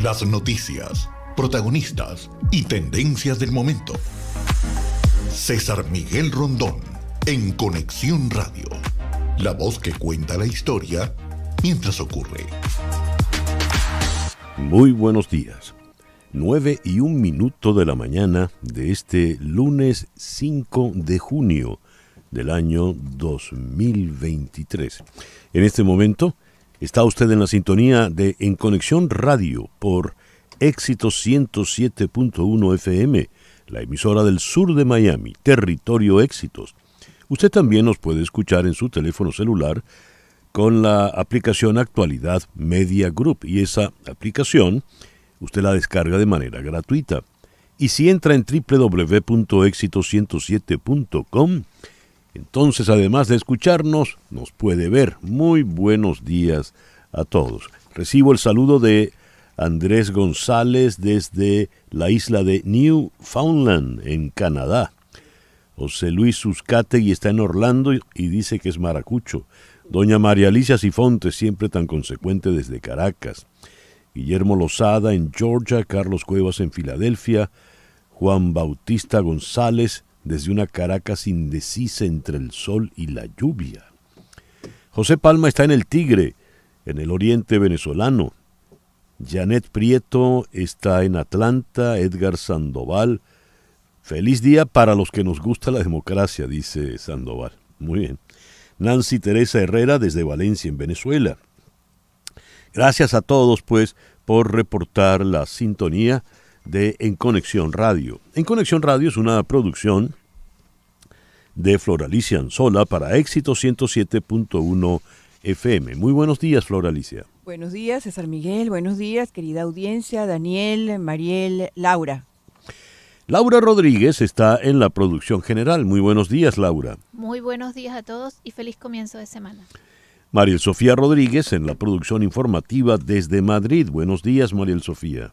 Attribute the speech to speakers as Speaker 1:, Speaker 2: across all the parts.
Speaker 1: Las noticias, protagonistas y tendencias del momento. César Miguel Rondón, en Conexión Radio. La voz que cuenta la historia mientras ocurre.
Speaker 2: Muy buenos días. 9:01 de la mañana de este lunes 5 de junio del año 2023. En este momento está usted en la sintonía de En Conexión Radio por Éxitos 107.1 FM, la emisora del sur de Miami, Territorio Éxitos. Usted también nos puede escuchar en su teléfono celular con la aplicación Actualidad Media Group, y esa aplicación usted la descarga de manera gratuita. Y si entra en www.exitos107.com, entonces, además de escucharnos, nos puede ver. Muy buenos días a todos. Recibo el saludo de Andrés González desde la isla de Newfoundland, en Canadá. José Luis Suscategui está en Orlando y dice que es maracucho. Doña María Alicia Sifonte, siempre tan consecuente, desde Caracas. Guillermo Lozada en Georgia, Carlos Cuevas en Filadelfia, Juan Bautista González desde una Caracas indecisa entre el sol y la lluvia. José Palma está en El Tigre, en el oriente venezolano. Janet Prieto está en Atlanta. Edgar Sandoval. Feliz día para los que nos gusta la democracia, dice Sandoval. Muy bien. Nancy Teresa Herrera desde Valencia, en Venezuela. Gracias a todos, pues, por reportar la sintonía de En Conexión Radio. En Conexión Radio es una producción de Floralicia Anzola para Éxito 107.1 FM. Muy buenos días, Floralicia.
Speaker 3: Buenos días, César Miguel. Buenos días, querida audiencia, Daniel, Mariel, Laura.
Speaker 2: Laura Rodríguez está en la producción general. Muy buenos días, Laura.
Speaker 4: Muy buenos días a todos y feliz comienzo de semana.
Speaker 2: Mariel Sofía Rodríguez en la producción informativa desde Madrid. Buenos días, Mariel Sofía.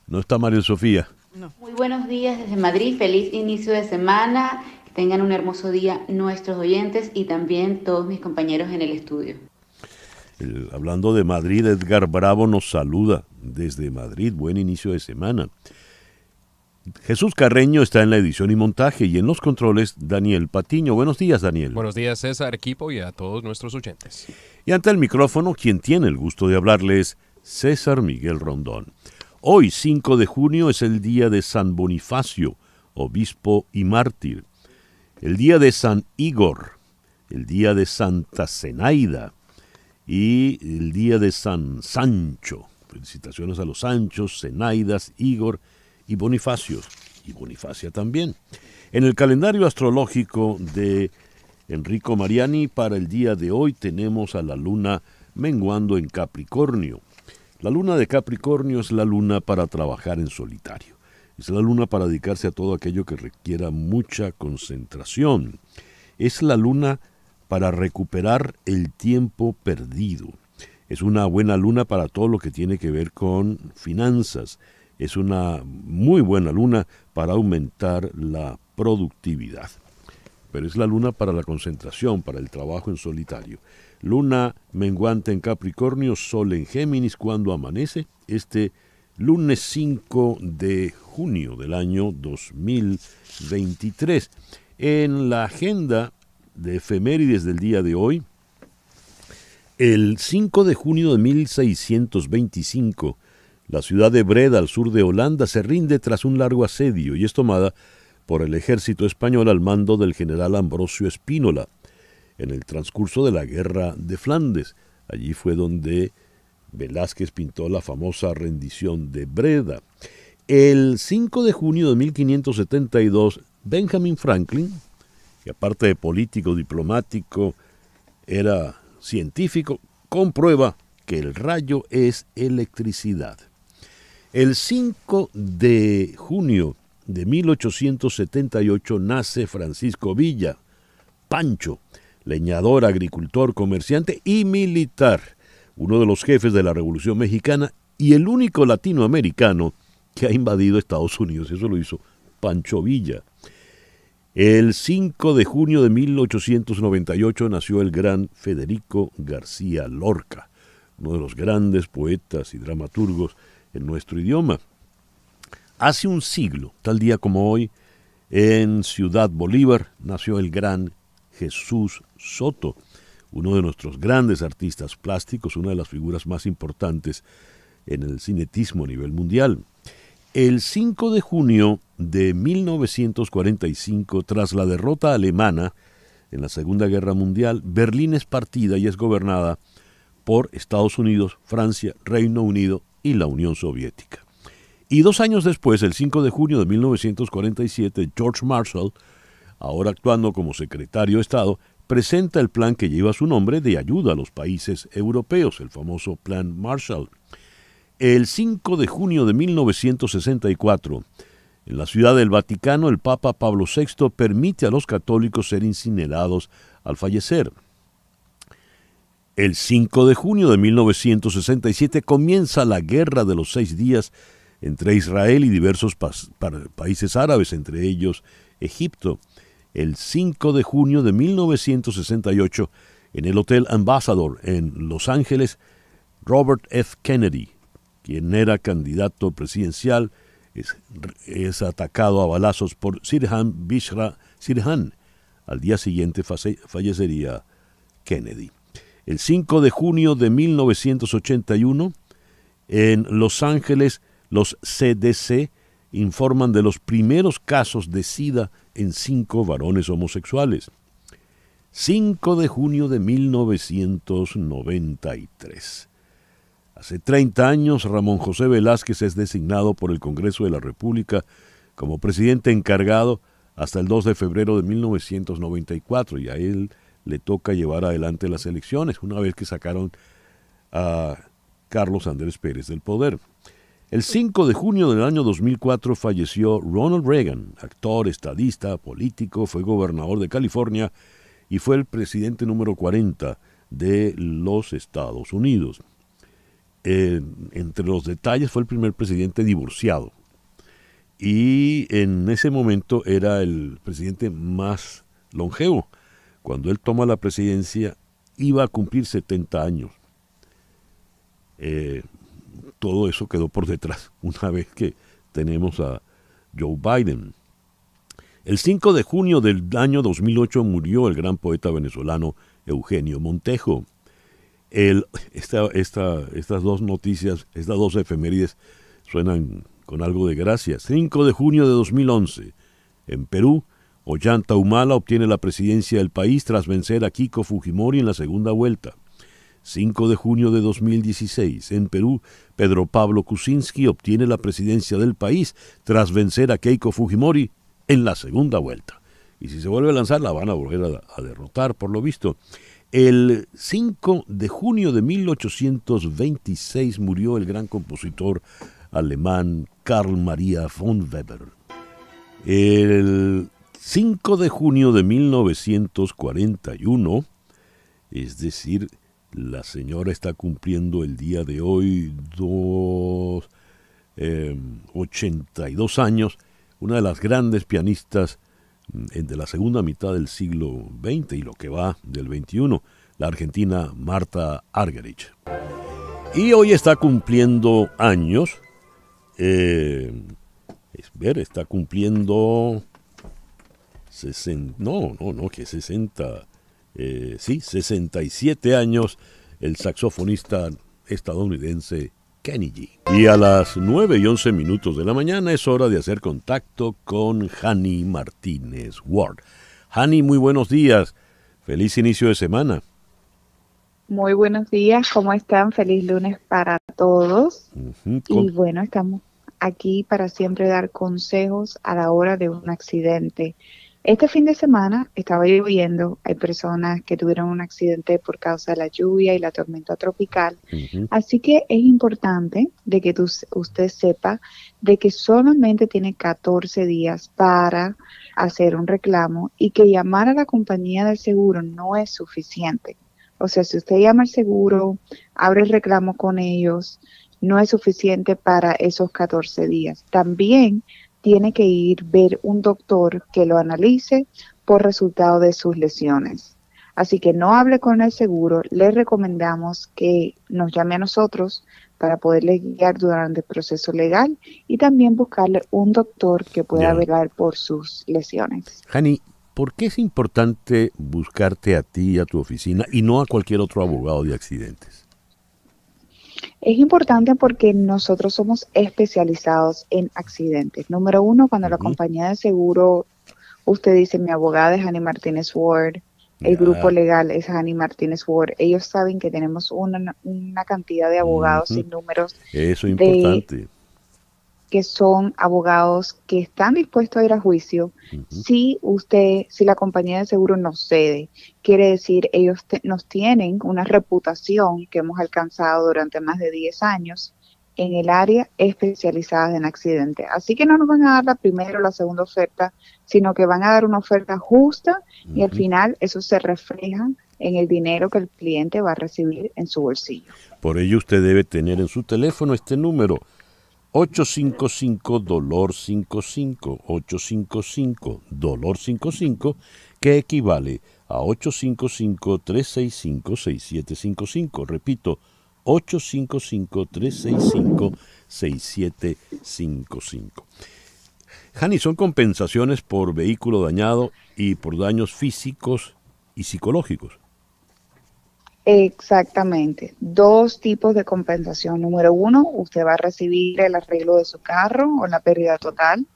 Speaker 2: ¿No está Mariel Sofía?
Speaker 5: No. Muy buenos días desde Madrid. Feliz inicio de semana. Que tengan un hermoso día nuestros oyentes y también todos mis compañeros en el estudio.
Speaker 2: Hablando de Madrid, Edgar Bravo nos saluda desde Madrid. Buen inicio de semana. Jesús Carreño está en la edición y montaje, y en los controles Daniel Patiño. Buenos días, Daniel.
Speaker 6: Buenos días, César, equipo, y a todos nuestros oyentes.
Speaker 2: Y ante el micrófono, quien tiene el gusto de hablarles, César Miguel Rondón. Hoy, 5 de junio, es el día de San Bonifacio, obispo y mártir. El día de San Igor, el día de Santa Zenaida y el día de San Sancho. Felicitaciones a los Sanchos, Zenaidas, Igor y Bonifacios, y Bonifacia también. En el calendario astrológico de Enrico Mariani, para el día de hoy tenemos a la luna menguando en Capricornio. La luna de Capricornio es la luna para trabajar en solitario. Es la luna para dedicarse a todo aquello que requiera mucha concentración. Es la luna para recuperar el tiempo perdido. Es una buena luna para todo lo que tiene que ver con finanzas. Es una muy buena luna para aumentar la productividad. Pero es la luna para la concentración, para el trabajo en solitario. Luna menguante en Capricornio, Sol en Géminis cuando amanece, este lunes 5 de junio del año 2023. En la agenda de efemérides del día de hoy, el 5 de junio de 1625, la ciudad de Breda, al sur de Holanda, se rinde tras un largo asedio y es tomada por el ejército español al mando del general Ambrosio Espínola. En el transcurso de la Guerra de Flandes, allí fue donde Velázquez pintó la famosa rendición de Breda. El 5 de junio de 1572, Benjamin Franklin, que aparte de político, diplomático, era científico, comprueba que el rayo es electricidad. El 5 de junio de 1878 nace Francisco Villa, Pancho, leñador, agricultor, comerciante y militar, uno de los jefes de la Revolución Mexicana y el único latinoamericano que ha invadido Estados Unidos. Eso lo hizo Pancho Villa. El 5 de junio de 1898 nació el gran Federico García Lorca, uno de los grandes poetas y dramaturgos en nuestro idioma. Hace un siglo, tal día como hoy, en Ciudad Bolívar, nació el gran Jesús Soto, uno de nuestros grandes artistas plásticos, una de las figuras más importantes en el cinetismo a nivel mundial. El 5 de junio de 1945, tras la derrota alemana en la Segunda Guerra Mundial, Berlín es partida y es gobernada por Estados Unidos, Francia, Reino Unido y la Unión Soviética. Y 2 años después, el 5 de junio de 1947, George Marshall, ahora actuando como secretario de Estado, presenta el plan que lleva su nombre de ayuda a los países europeos, el famoso Plan Marshall. El 5 de junio de 1964, en la Ciudad del Vaticano, el Papa Pablo VI permite a los católicos ser incinerados al fallecer. El 5 de junio de 1967 comienza la Guerra de los 6 días entre Israel y diversos países árabes, entre ellos Egipto. El 5 de junio de 1968, en el Hotel Ambassador en Los Ángeles, Robert F. Kennedy, quien era candidato presidencial, es atacado a balazos por Sirhan Bishra Sirhan. Al día siguiente fallecería Kennedy. El 5 de junio de 1981, en Los Ángeles, los CDC informan de los primeros casos de SIDA en 5 varones homosexuales. 5 de junio de 1993. Hace 30 años, Ramón José Velázquez es designado por el Congreso de la República como presidente encargado hasta el 2 de febrero de 1994, y a él le toca llevar adelante las elecciones, una vez que sacaron a Carlos Andrés Pérez del poder. El 5 de junio del año 2004 falleció Ronald Reagan, actor, estadista, político, fue gobernador de California y fue el presidente número 40 de los Estados Unidos. Entre los detalles, fue el primer presidente divorciado y en ese momento era el presidente más longevo. Cuando él toma la presidencia iba a cumplir 70 años. Todo eso quedó por detrás una vez que tenemos a Joe Biden. El 5 de junio del año 2008 murió el gran poeta venezolano Eugenio Montejo. Estas dos noticias, estas dos efemérides suenan con algo de gracia. 5 de junio de 2011, en Perú, Ollanta Humala obtiene la presidencia del país tras vencer a Keiko Fujimori en la segunda vuelta. 5 de junio de 2016, en Perú, Pedro Pablo Kuczynski obtiene la presidencia del país tras vencer a Keiko Fujimori en la segunda vuelta. Y si se vuelve a lanzar, la van a volver a derrotar, por lo visto. El 5 de junio de 1826 murió el gran compositor alemán Karl Maria von Weber. El 5 de junio de 1941, es decir, la señora está cumpliendo el día de hoy 82 años, una de las grandes pianistas de la segunda mitad del siglo XX y lo que va del XXI, la argentina Marta Argerich. Y hoy está cumpliendo años, está cumpliendo 67 años el saxofonista estadounidense Kenny G. Y a las 9:11 de la mañana es hora de hacer contacto con Hani Martínez Ward. Hani, muy buenos días. Feliz inicio de semana.
Speaker 7: Muy buenos días, ¿cómo están? Feliz lunes para todos. Y bueno, estamos aquí para siempre dar consejos a la hora de un accidente. Este fin de semana estaba lloviendo, hay personas que tuvieron un accidente por causa de la lluvia y la tormenta tropical, así que es importante de que usted sepa de que solamente tiene 14 días para hacer un reclamo y que llamar a la compañía del seguro no es suficiente. O sea, si usted llama al seguro, abre el reclamo con ellos, no es suficiente para esos 14 días. También tiene que ir ver un doctor que lo analice por resultado de sus lesiones. Así que no hable con el seguro, le recomendamos que nos llame a nosotros para poderle guiar durante el proceso legal y también buscarle un doctor que pueda velar por sus lesiones.
Speaker 2: Hani, ¿por qué es importante buscarte a ti y a tu oficina y no a cualquier otro abogado de accidentes?
Speaker 7: Es importante porque nosotros somos especializados en accidentes. Número uno, cuando la compañía de seguro, usted dice, mi abogada es Hani Martínez Ward, el grupo legal es Hani Martínez Ward, ellos saben que tenemos una cantidad de abogados sin números.
Speaker 2: Eso es importante.
Speaker 7: Que son abogados que están dispuestos a ir a juicio. Si la compañía de seguro nos cede, quiere decir ellos nos tienen una reputación que hemos alcanzado durante más de 10 años en el área especializada en accidentes. Así que no nos van a dar la primera o la segunda oferta, sino que van a dar una oferta justa y al final eso se refleja en el dinero que el cliente va a recibir en su bolsillo.
Speaker 2: Por ello usted debe tener en su teléfono este número 855-DOLOR55, 855-DOLOR55, que equivale a 855-365-6755. Repito, 855-365-6755. Hani, son compensaciones por vehículo dañado y por daños físicos y psicológicos.
Speaker 7: Exactamente. 2 tipos de compensación. Número 1, usted va a recibir el arreglo de su carro o la pérdida total.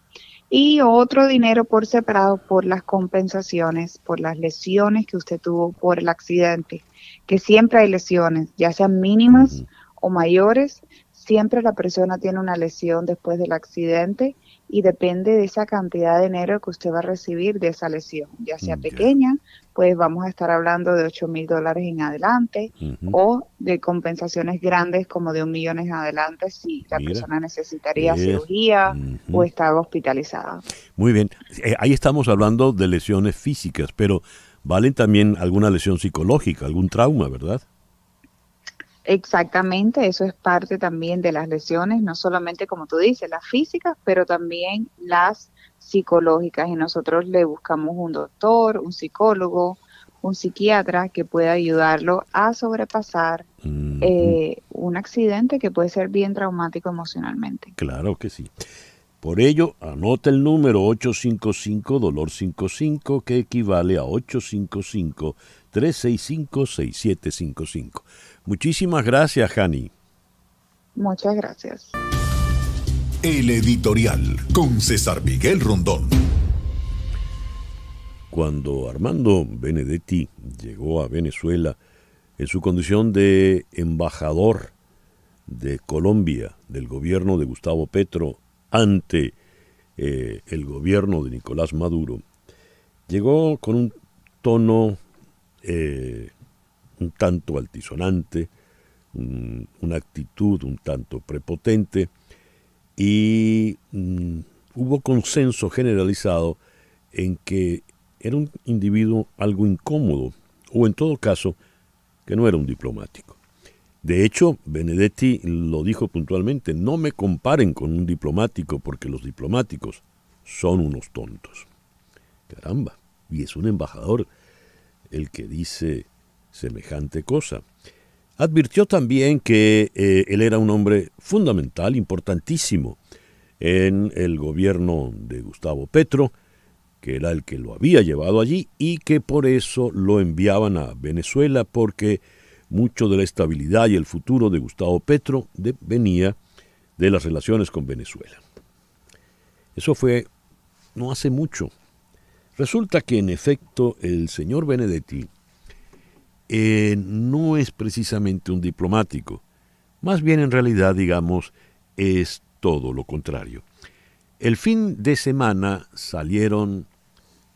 Speaker 7: Y otro dinero por separado por las compensaciones, por las lesiones que usted tuvo por el accidente. Que siempre hay lesiones, ya sean mínimas o mayores. Siempre la persona tiene una lesión después del accidente y depende de esa cantidad de dinero que usted va a recibir de esa lesión. Ya sea pequeña, pues vamos a estar hablando de $8,000 en adelante o de compensaciones grandes como de $1 millón en adelante si la persona necesitaría cirugía o estaba hospitalizada.
Speaker 2: Muy bien. Ahí estamos hablando de lesiones físicas, pero valen también alguna lesión psicológica, algún trauma, ¿verdad?
Speaker 7: Exactamente, eso es parte también de las lesiones, no solamente como tú dices, las físicas, pero también las psicológicas. Y nosotros le buscamos un doctor, un psicólogo, un psiquiatra que pueda ayudarlo a sobrepasar un accidente que puede ser bien traumático emocionalmente.
Speaker 2: Claro que sí. Por ello, anota el número 855-DOLOR55, que equivale a 855-365-6755. Muchísimas gracias, Hani.
Speaker 7: Muchas gracias.
Speaker 1: El editorial con César Miguel Rondón.
Speaker 2: Cuando Armando Benedetti llegó a Venezuela en su condición de embajador de Colombia, del gobierno de Gustavo Petro, ante el gobierno de Nicolás Maduro, llegó con un tono un tanto altisonante, una actitud un tanto prepotente, y hubo consenso generalizado en que era un individuo algo incómodo, o en todo caso, que no era un diplomático. De hecho, Benedetti lo dijo puntualmente: no me comparen con un diplomático porque los diplomáticos son unos tontos. Caramba, y es un embajador el que dice semejante cosa. Advirtió también que él era un hombre fundamental, importantísimo en el gobierno de Gustavo Petro, que era el que lo había llevado allí y que por eso lo enviaban a Venezuela, porque mucho de la estabilidad y el futuro de Gustavo Petro venía de las relaciones con Venezuela. Eso fue no hace mucho. Resulta que en efecto el señor Benedetti no es precisamente un diplomático. Más bien, en realidad, digamos, es todo lo contrario. El fin de semana salieron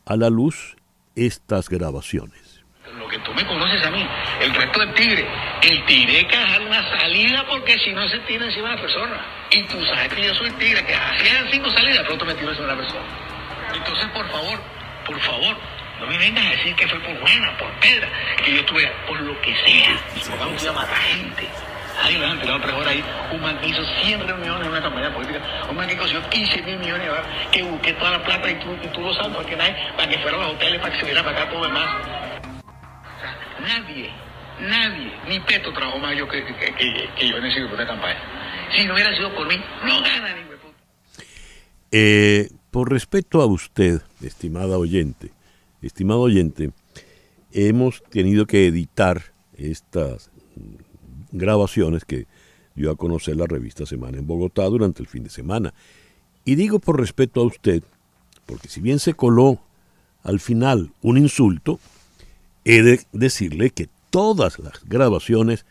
Speaker 2: a la luz estas grabaciones.
Speaker 8: Lo que tú me conoces a mí, el resto del tigre. El tigre hay que dejar una salida porque si no se tira encima de la persona. Y tú sabes que yo soy el tigre, que hacían 5 salidas, pronto me tiro encima de la persona. Entonces, por favor, no me vengas a decir que fue por buena, por pedra, que yo estuve por lo que sea. Vamos a matar gente. Ahí me han tirado 3 horas ahí. Un man que hizo 100 reuniones en una campaña política. Un man que consiguió 15.000 millones de dólares. Que busqué toda la plata y tú lo sabes, para que fueran a los hoteles, para que se viera para acá todo demás. Nadie, ni Petro trabajó más yo que yo en ese grupo de campaña. Si no hubiera sido por mí, no gana ni hueputa.
Speaker 2: Por respeto a usted, estimado oyente, hemos tenido que editar estas grabaciones que dio a conocer la revista Semana en Bogotá durante el fin de semana. Y digo por respeto a usted, porque si bien se coló al final un insulto, he de decirle que todas las grabaciones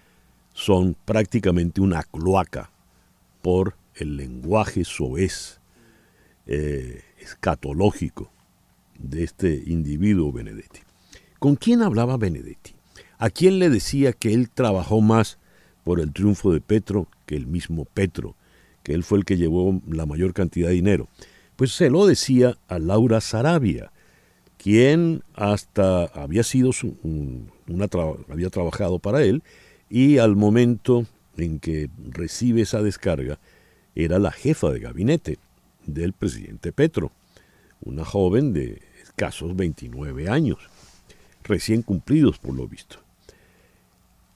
Speaker 2: son prácticamente una cloaca por el lenguaje soez, escatológico de este individuo Benedetti. ¿Con quién hablaba Benedetti? ¿A quién le decía que él trabajó más por el triunfo de Petro que el mismo Petro, que él fue el que llevó la mayor cantidad de dinero? Pues se lo decía a Laura Sarabia, quien hasta había trabajado para él, y al momento en que recibe esa descarga era la jefa de gabinete del presidente Petro, una joven de escasos 29 años, recién cumplidos por lo visto.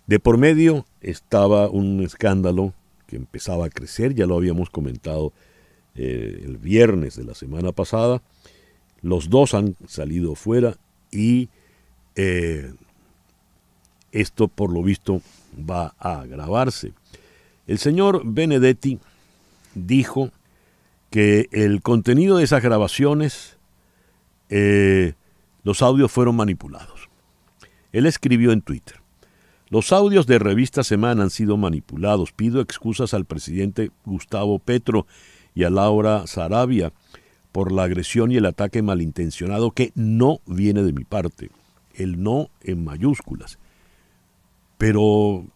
Speaker 2: De por medio estaba un escándalo que empezaba a crecer, ya lo habíamos comentado el viernes de la semana pasada. Los dos han salido fuera y esto por lo visto va a agravarse. El señor Benedetti dijo que el contenido de esas grabaciones, los audios fueron manipulados. Él escribió en Twitter: los audios de Revista Semana han sido manipulados. Pido excusas al presidente Gustavo Petro y a Laura Sarabia por la agresión y el ataque malintencionado que no viene de mi parte. El no en mayúsculas. Pero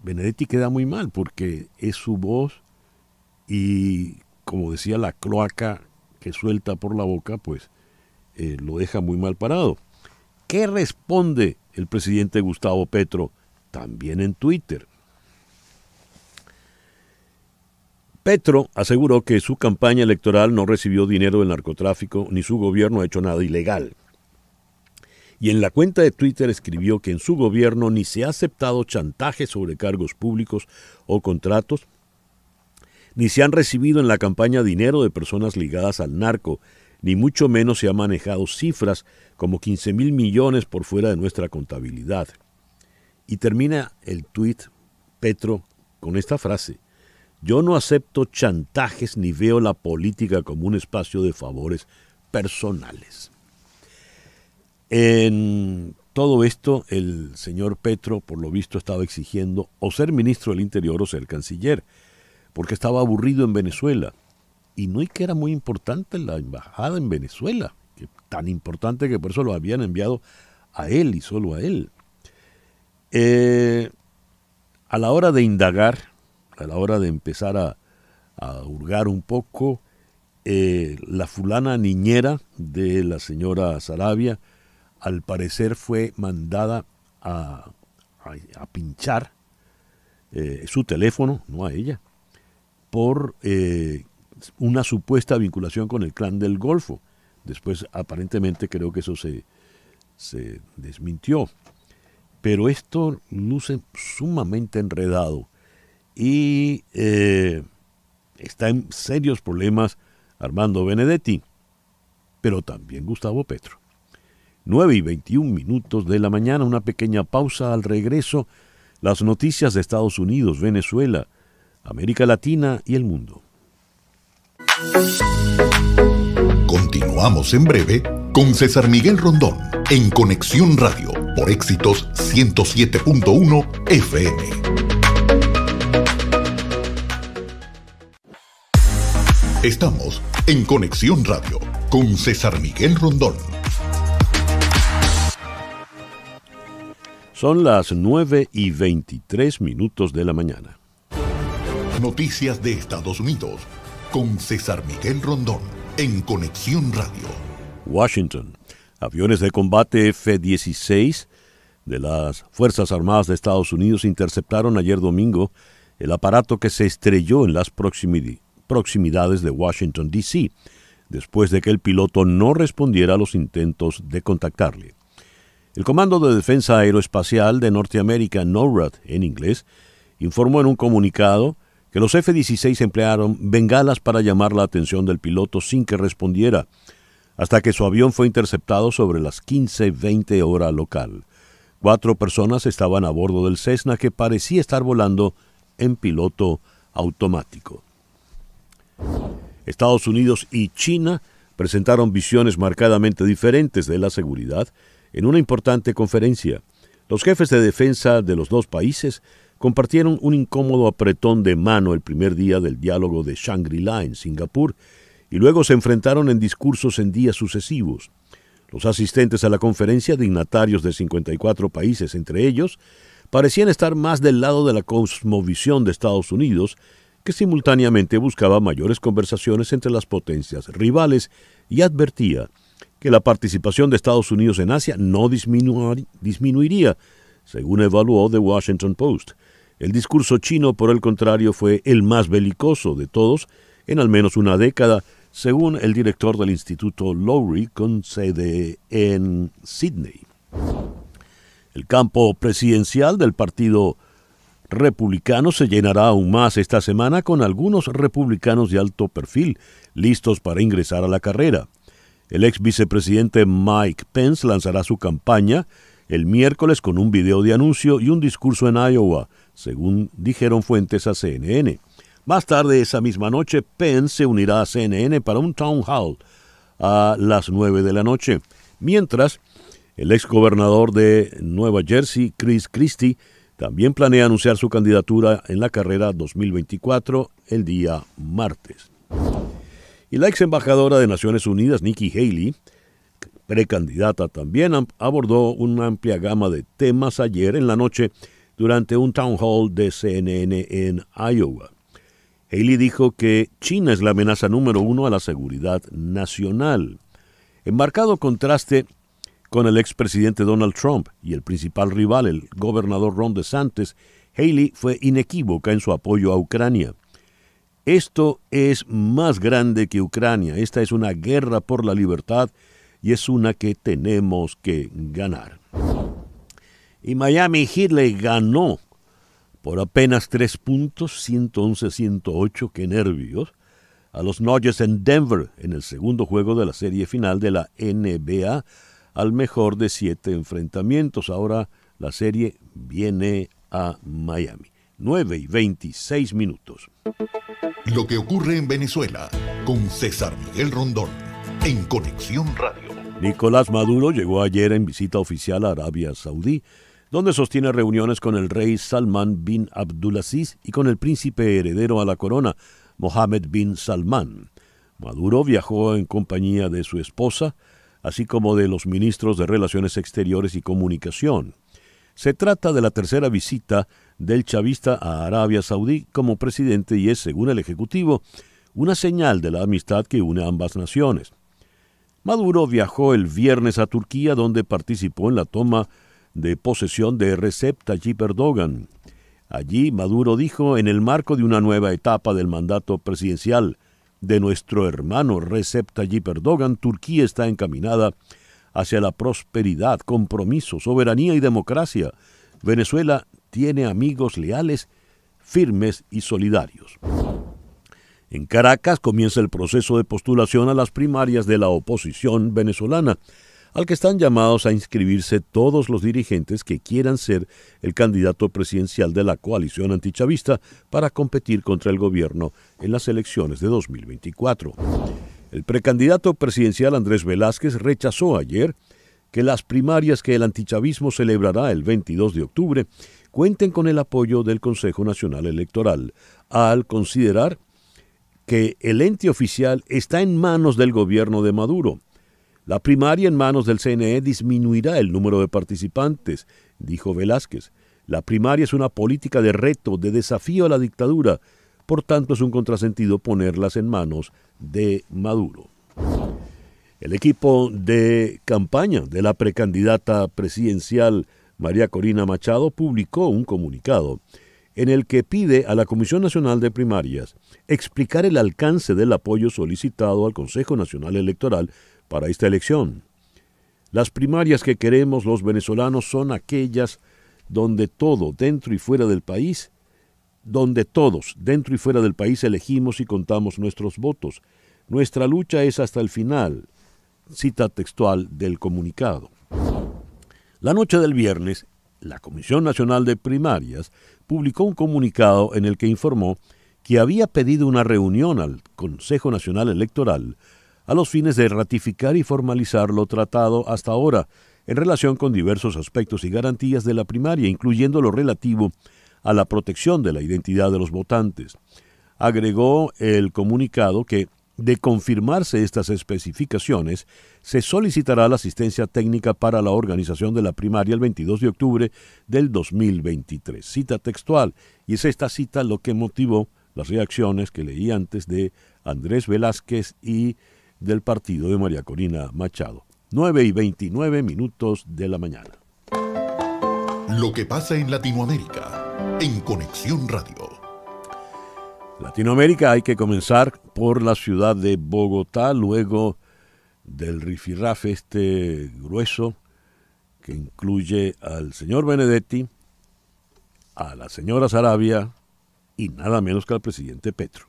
Speaker 2: Benedetti queda muy mal porque es su voz y, como decía, la cloaca que suelta por la boca, pues lo deja muy mal parado. ¿Qué responde el presidente Gustavo Petro? También en Twitter. Petro aseguró que su campaña electoral no recibió dinero del narcotráfico ni su gobierno ha hecho nada ilegal. Y en la cuenta de Twitter escribió que en su gobierno ni se ha aceptado chantaje sobre cargos públicos o contratos, ni se han recibido en la campaña dinero de personas ligadas al narco, ni mucho menos se ha manejado cifras como 15.000 millones por fuera de nuestra contabilidad. Y termina el tuit Petro con esta frase: yo no acepto chantajes ni veo la política como un espacio de favores personales. En todo esto, el señor Petro, por lo visto, estaba exigiendo o ser ministro del Interior o ser canciller, porque estaba aburrido en Venezuela. Y no es que era muy importante la embajada en Venezuela, que tan importante que por eso lo habían enviado a él y solo a él. A la hora de indagar, a la hora de empezar a hurgar un poco, la fulana niñera de la señora Sarabia, al parecer fue mandada a pinchar su teléfono, no a ella, por una supuesta vinculación con el Clan del Golfo. Después, aparentemente, creo que eso se desmintió. Pero esto luce sumamente enredado y está en serios problemas Armando Benedetti, pero también Gustavo Petro. 9:21 de la mañana, una pequeña pausa. Al regreso, las noticias de Estados Unidos, Venezuela, América Latina y el mundo.
Speaker 1: Continuamos en breve con César Miguel Rondón en Conexión Radio por Éxitos 107.1 FM. Estamos en Conexión Radio con César Miguel Rondón.
Speaker 2: Son las 9:23 de la mañana.
Speaker 1: Noticias de Estados Unidos con César Miguel Rondón en Conexión Radio.
Speaker 2: Washington. Aviones de combate F-16 de las Fuerzas Armadas de Estados Unidos interceptaron ayer domingo el aparato que se estrelló en las proximidades de Washington, D.C., después de que el piloto no respondiera a los intentos de contactarle. El Comando de Defensa Aeroespacial de Norteamérica, NORAD en inglés, informó en un comunicado que los F-16 emplearon bengalas para llamar la atención del piloto sin que respondiera, hasta que su avión fue interceptado sobre las 15:20 hora local. 4 personas estaban a bordo del Cessna, que parecía estar volando en piloto automático. Estados Unidos y China presentaron visiones marcadamente diferentes de la seguridad en una importante conferencia. Los jefes de defensa de los dos países compartieron un incómodo apretón de mano el primer día del diálogo de Shangri-La en Singapur y luego se enfrentaron en discursos en días sucesivos. Los asistentes a la conferencia, dignatarios de 54 países entre ellos, parecían estar más del lado de la cosmovisión de Estados Unidos, que simultáneamente buscaba mayores conversaciones entre las potencias rivales y advertía que la participación de Estados Unidos en Asia no disminuiría, según evaluó The Washington Post. El discurso chino, por el contrario, fue el más belicoso de todos en al menos una década, según el director del Instituto Lowry, con sede en Sydney. El campo presidencial del Partido Republicano se llenará aún más esta semana con algunos republicanos de alto perfil listos para ingresar a la carrera. El ex vicepresidente Mike Pence lanzará su campaña el miércoles con un video de anuncio y un discurso en Iowa, según dijeron fuentes a CNN. Más tarde esa misma noche, Pence se unirá a CNN para un town hall a las 9 de la noche, mientras el ex gobernador de Nueva Jersey, Chris Christie, también planea anunciar su candidatura en la carrera 2024 el día martes. Y la ex embajadora de Naciones Unidas, Nikki Haley, precandidata también, abordó una amplia gama de temas ayer en la noche durante un town hall de CNN en Iowa. Haley dijo que China es la amenaza número 1 a la seguridad nacional. En marcado contraste con el expresidente Donald Trump y el principal rival, el gobernador Ron DeSantis, Haley fue inequívoca en su apoyo a Ucrania. Esto es más grande que Ucrania. Esta es una guerra por la libertad y es una que tenemos que ganar. Y Miami Heat le ganó por apenas 3 puntos, 111-108, qué nervios, a los Nuggets en Denver en el segundo juego de la serie final de la NBA, al mejor de 7 enfrentamientos. Ahora la serie viene a Miami. 9:26.
Speaker 1: Lo que ocurre en Venezuela con César Miguel Rondón en Conexión Radio.
Speaker 2: Nicolás Maduro llegó ayer en visita oficial a Arabia Saudí, donde sostiene reuniones con el rey Salman bin Abdulaziz y con el príncipe heredero a la corona, Mohammed bin Salman. Maduro viajó en compañía de su esposa, así como de los ministros de Relaciones Exteriores y Comunicación. Se trata de la tercera visita del chavista a Arabia Saudí como presidente y es, según el Ejecutivo, una señal de la amistad que une a ambas naciones. Maduro viajó el viernes a Turquía, donde participó en la toma de posesión de Recep Tayyip Erdogan. Allí Maduro dijo: en el marco de una nueva etapa del mandato presidencial de nuestro hermano Recep Tayyip Erdogan, Turquía está encaminada hacia la prosperidad, compromiso, soberanía y democracia. Venezuela tiene amigos leales, firmes y solidarios. En Caracas comienza el proceso de postulación a las primarias de la oposición venezolana, al que están llamados a inscribirse todos los dirigentes que quieran ser el candidato presidencial de la coalición antichavista para competir contra el gobierno en las elecciones de 2024. El precandidato presidencial Andrés Velázquez rechazó ayer que las primarias que el antichavismo celebrará el 22 de octubre cuenten con el apoyo del Consejo Nacional Electoral, al considerar que el ente oficial está en manos del gobierno de Maduro. La primaria en manos del CNE disminuirá el número de participantes, dijo Velázquez. La primaria es una política de reto, de desafío a la dictadura, por tanto es un contrasentido ponerlas en manos de Maduro. El equipo de campaña de la precandidata presidencial María Corina Machado publicó un comunicado en el que pide a la Comisión Nacional de Primarias explicar el alcance del apoyo solicitado al Consejo Nacional Electoral para esta elección. Las primarias que queremos los venezolanos son aquellas donde todo, dentro y fuera del país, donde todos, dentro y fuera del país, elegimos y contamos nuestros votos. Nuestra lucha es hasta el final. Cita textual del comunicado. La noche del viernes, la Comisión Nacional de Primarias publicó un comunicado en el que informó que había pedido una reunión al Consejo Nacional Electoral a los fines de ratificar y formalizar lo tratado hasta ahora en relación con diversos aspectos y garantías de la primaria, incluyendo lo relativo a la protección de la identidad de los votantes. Agregó el comunicado que, de confirmarse estas especificaciones, se solicitará la asistencia técnica para la organización de la primaria el 22 de octubre del 2023. Cita textual, y es esta cita lo que motivó las reacciones que leí antes de Andrés Velázquez y del partido de María Corina Machado. 9:29 de la mañana.
Speaker 1: Lo que pasa en Latinoamérica, en Conexión Radio.
Speaker 2: Latinoamérica, hay que comenzar por la ciudad de Bogotá, luego del rifirrafe grueso que incluye al señor Benedetti, a la señora Saravia y nada menos que al presidente Petro.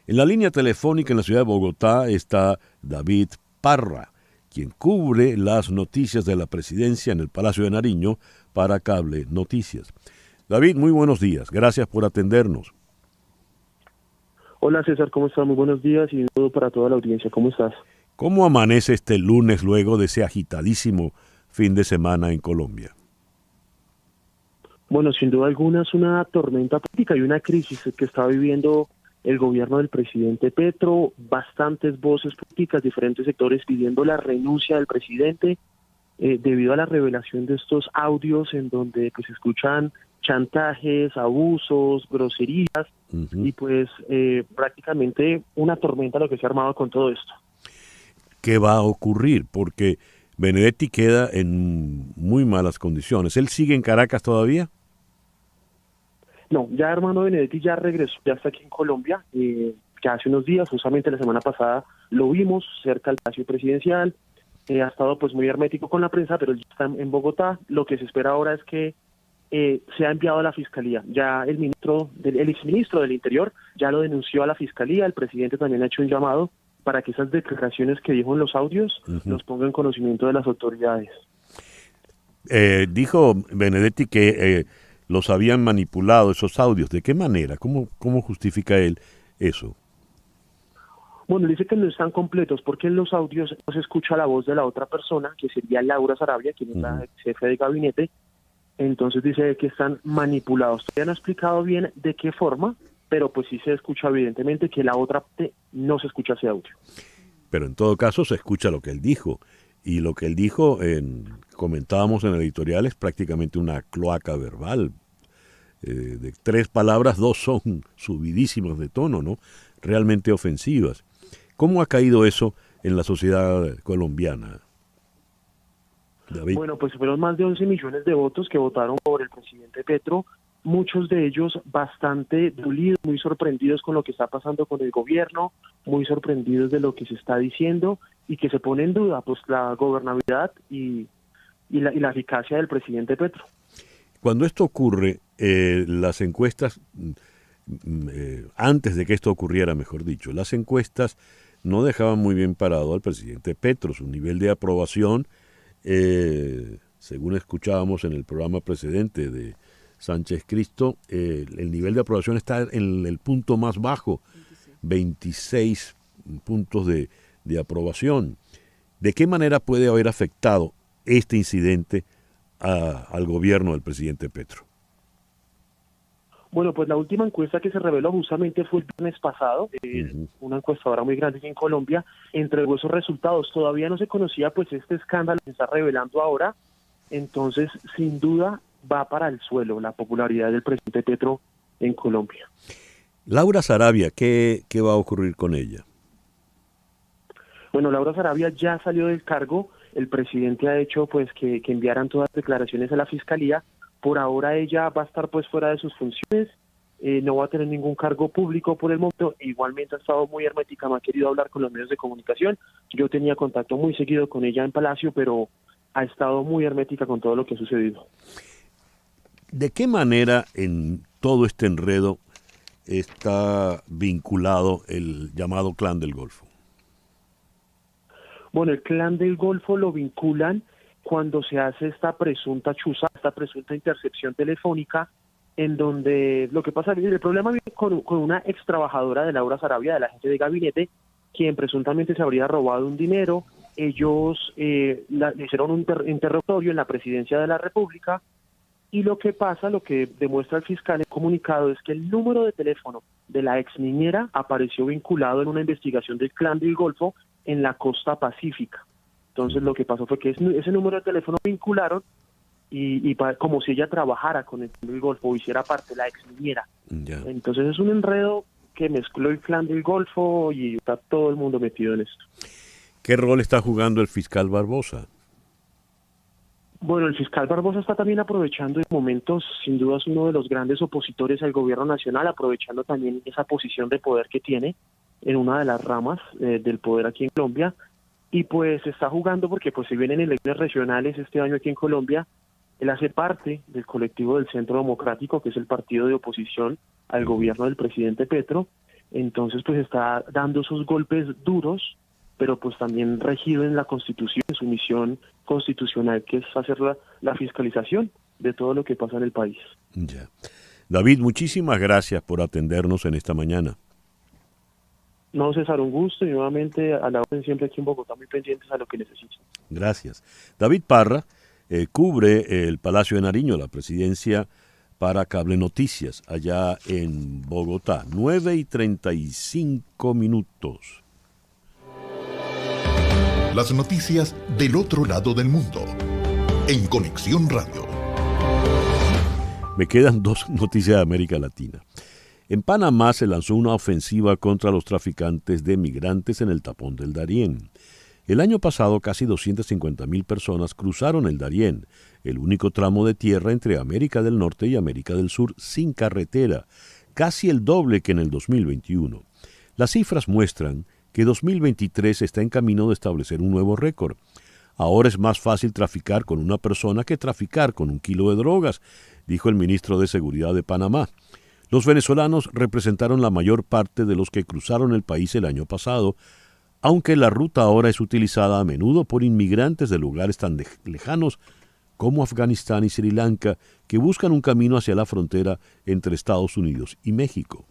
Speaker 2: En la línea telefónica en la ciudad de Bogotá está David Parra, quien cubre las noticias de la presidencia en el Palacio de Nariño para Cable Noticias. David, muy buenos días. Gracias por atendernos.
Speaker 9: Hola César, ¿cómo estás? Muy buenos días y un saludo para toda la audiencia. ¿Cómo estás?
Speaker 2: ¿Cómo amanece este lunes luego de ese agitadísimo fin de semana en Colombia?
Speaker 9: Bueno, sin duda alguna es una tormenta política y una crisis que está viviendo el gobierno del presidente Petro, bastantes voces políticas, diferentes sectores pidiendo la renuncia del presidente debido a la revelación de estos audios en donde pues se escuchan chantajes, abusos, groserías y pues prácticamente una tormenta lo que se ha armado con todo esto.
Speaker 2: ¿Qué va a ocurrir? Porque Benedetti queda en muy malas condiciones. ¿Él sigue en Caracas todavía?
Speaker 9: No, ya hermano Benedetti ya regresó, ya está aquí en Colombia, que hace unos días, justamente la semana pasada, lo vimos cerca del Palacio Presidencial, ha estado pues muy hermético con la prensa, pero ya está en Bogotá. Lo que se espera ahora es que se ha enviado a la Fiscalía. Ya el exministro del Interior ya lo denunció a la Fiscalía, el presidente también ha hecho un llamado para que esas declaraciones que dijo en los audios los ponga en conocimiento de las autoridades.
Speaker 2: Dijo Benedetti que los habían manipulado esos audios. ¿De qué manera? ¿Cómo justifica él eso?
Speaker 9: Bueno, dice que no están completos porque en los audios no se escucha la voz de la otra persona, que sería Laura Saravia, quien es la jefe de gabinete. Entonces dice que están manipulados. Todavía no ha explicado bien de qué forma, pero pues sí se escucha evidentemente que la otra parte no se escucha ese audio.
Speaker 2: Pero en todo caso se escucha lo que él dijo. Y lo que él dijo, comentábamos en el editorial, es prácticamente una cloaca verbal. De 3 palabras, 2 son subidísimas de tono, ¿no? Realmente ofensivas. ¿Cómo ha caído eso en la sociedad colombiana, David?
Speaker 9: Bueno, pues fueron más de 11 millones de votos que votaron por el presidente Petro, muchos de ellos bastante dolidos, muy sorprendidos con lo que está pasando con el gobierno, muy sorprendidos de lo que se está diciendo y que se pone en duda pues la gobernabilidad y la eficacia del presidente Petro.
Speaker 2: Cuando esto ocurre, las encuestas, antes de que esto ocurriera, mejor dicho, las encuestas no dejaban muy bien parado al presidente Petro. Su nivel de aprobación, según escuchábamos en el programa precedente de Sánchez Cristo, el nivel de aprobación está en el punto más bajo, 26 puntos de aprobación. ¿De qué manera puede haber afectado este incidente al gobierno del presidente Petro?
Speaker 9: Bueno, pues la última encuesta que se reveló justamente fue el viernes pasado, una encuestadora muy grande aquí en Colombia. Entre esos resultados todavía no se conocía pues este escándalo que se está revelando ahora, entonces sin duda va para el suelo la popularidad del presidente Petro en Colombia.
Speaker 2: Laura Saravia, ¿qué va a ocurrir con ella?
Speaker 9: Bueno, Laura Saravia ya salió del cargo, el presidente ha hecho pues que enviaran todas las declaraciones a la Fiscalía. Por ahora ella va a estar pues fuera de sus funciones, no va a tener ningún cargo público por el momento. Igualmente ha estado muy hermética, me ha querido hablar con los medios de comunicación. Yo tenía contacto muy seguido con ella en Palacio, pero ha estado muy hermética con todo lo que ha sucedido.
Speaker 2: ¿De qué manera en todo este enredo está vinculado el llamado Clan del Golfo?
Speaker 9: Bueno, el Clan del Golfo lo vinculan cuando se hace esta presunta chuza, esta presunta intercepción telefónica, en donde lo que pasa, el problema viene con una ex trabajadora de Laura Sarabia, de la gente de gabinete, quien presuntamente se habría robado un dinero. Ellos le hicieron un interrogatorio en la Presidencia de la República, y lo que pasa, lo que demuestra el fiscal en comunicado, es que el número de teléfono de la ex niñera apareció vinculado en una investigación del Clan del Golfo en la costa pacífica. Entonces lo que pasó fue que ese número de teléfono vincularon y como si ella trabajara con el Clan del Golfo o hiciera parte de la ex niñera.
Speaker 2: Ya.
Speaker 9: Entonces es un enredo que mezcló el Clan del Golfo y está todo el mundo metido en esto.
Speaker 2: ¿Qué rol está jugando el fiscal Barbosa?
Speaker 9: Bueno, el fiscal Barbosa está también aprovechando en momentos, sin duda es uno de los grandes opositores al gobierno nacional, aprovechando también esa posición de poder que tiene en una de las ramas del poder aquí en Colombia, y pues está jugando porque pues se vienen elecciones regionales este año aquí en Colombia. Él hace parte del colectivo del Centro Democrático, que es el partido de oposición al gobierno del presidente Petro. Entonces pues está dando esos golpes duros, pero pues también regido en la Constitución, en su misión constitucional, que es hacer la fiscalización de todo lo que pasa en el país.
Speaker 2: Ya. David, muchísimas gracias por atendernos en esta mañana.
Speaker 9: No, César, un gusto, y nuevamente a la orden siempre aquí en Bogotá, muy pendientes a lo que necesiten.
Speaker 2: Gracias. David Parra cubre el Palacio de Nariño, la presidencia, para Cable Noticias, allá en Bogotá. 9:35.
Speaker 1: Las noticias del otro lado del mundo. En Conexión Radio.
Speaker 2: Me quedan dos noticias de América Latina. En Panamá se lanzó una ofensiva contra los traficantes de migrantes en el tapón del Darién. El año pasado casi 250.000 personas cruzaron el Darién, el único tramo de tierra entre América del Norte y América del Sur sin carretera, casi el doble que en el 2021. Las cifras muestran que 2023 está en camino de establecer un nuevo récord. Ahora es más fácil traficar con una persona que traficar con un kilo de drogas, dijo el ministro de Seguridad de Panamá. Los venezolanos representaron la mayor parte de los que cruzaron el país el año pasado, aunque la ruta ahora es utilizada a menudo por inmigrantes de lugares tan lejanos como Afganistán y Sri Lanka, que buscan un camino hacia la frontera entre Estados Unidos y México.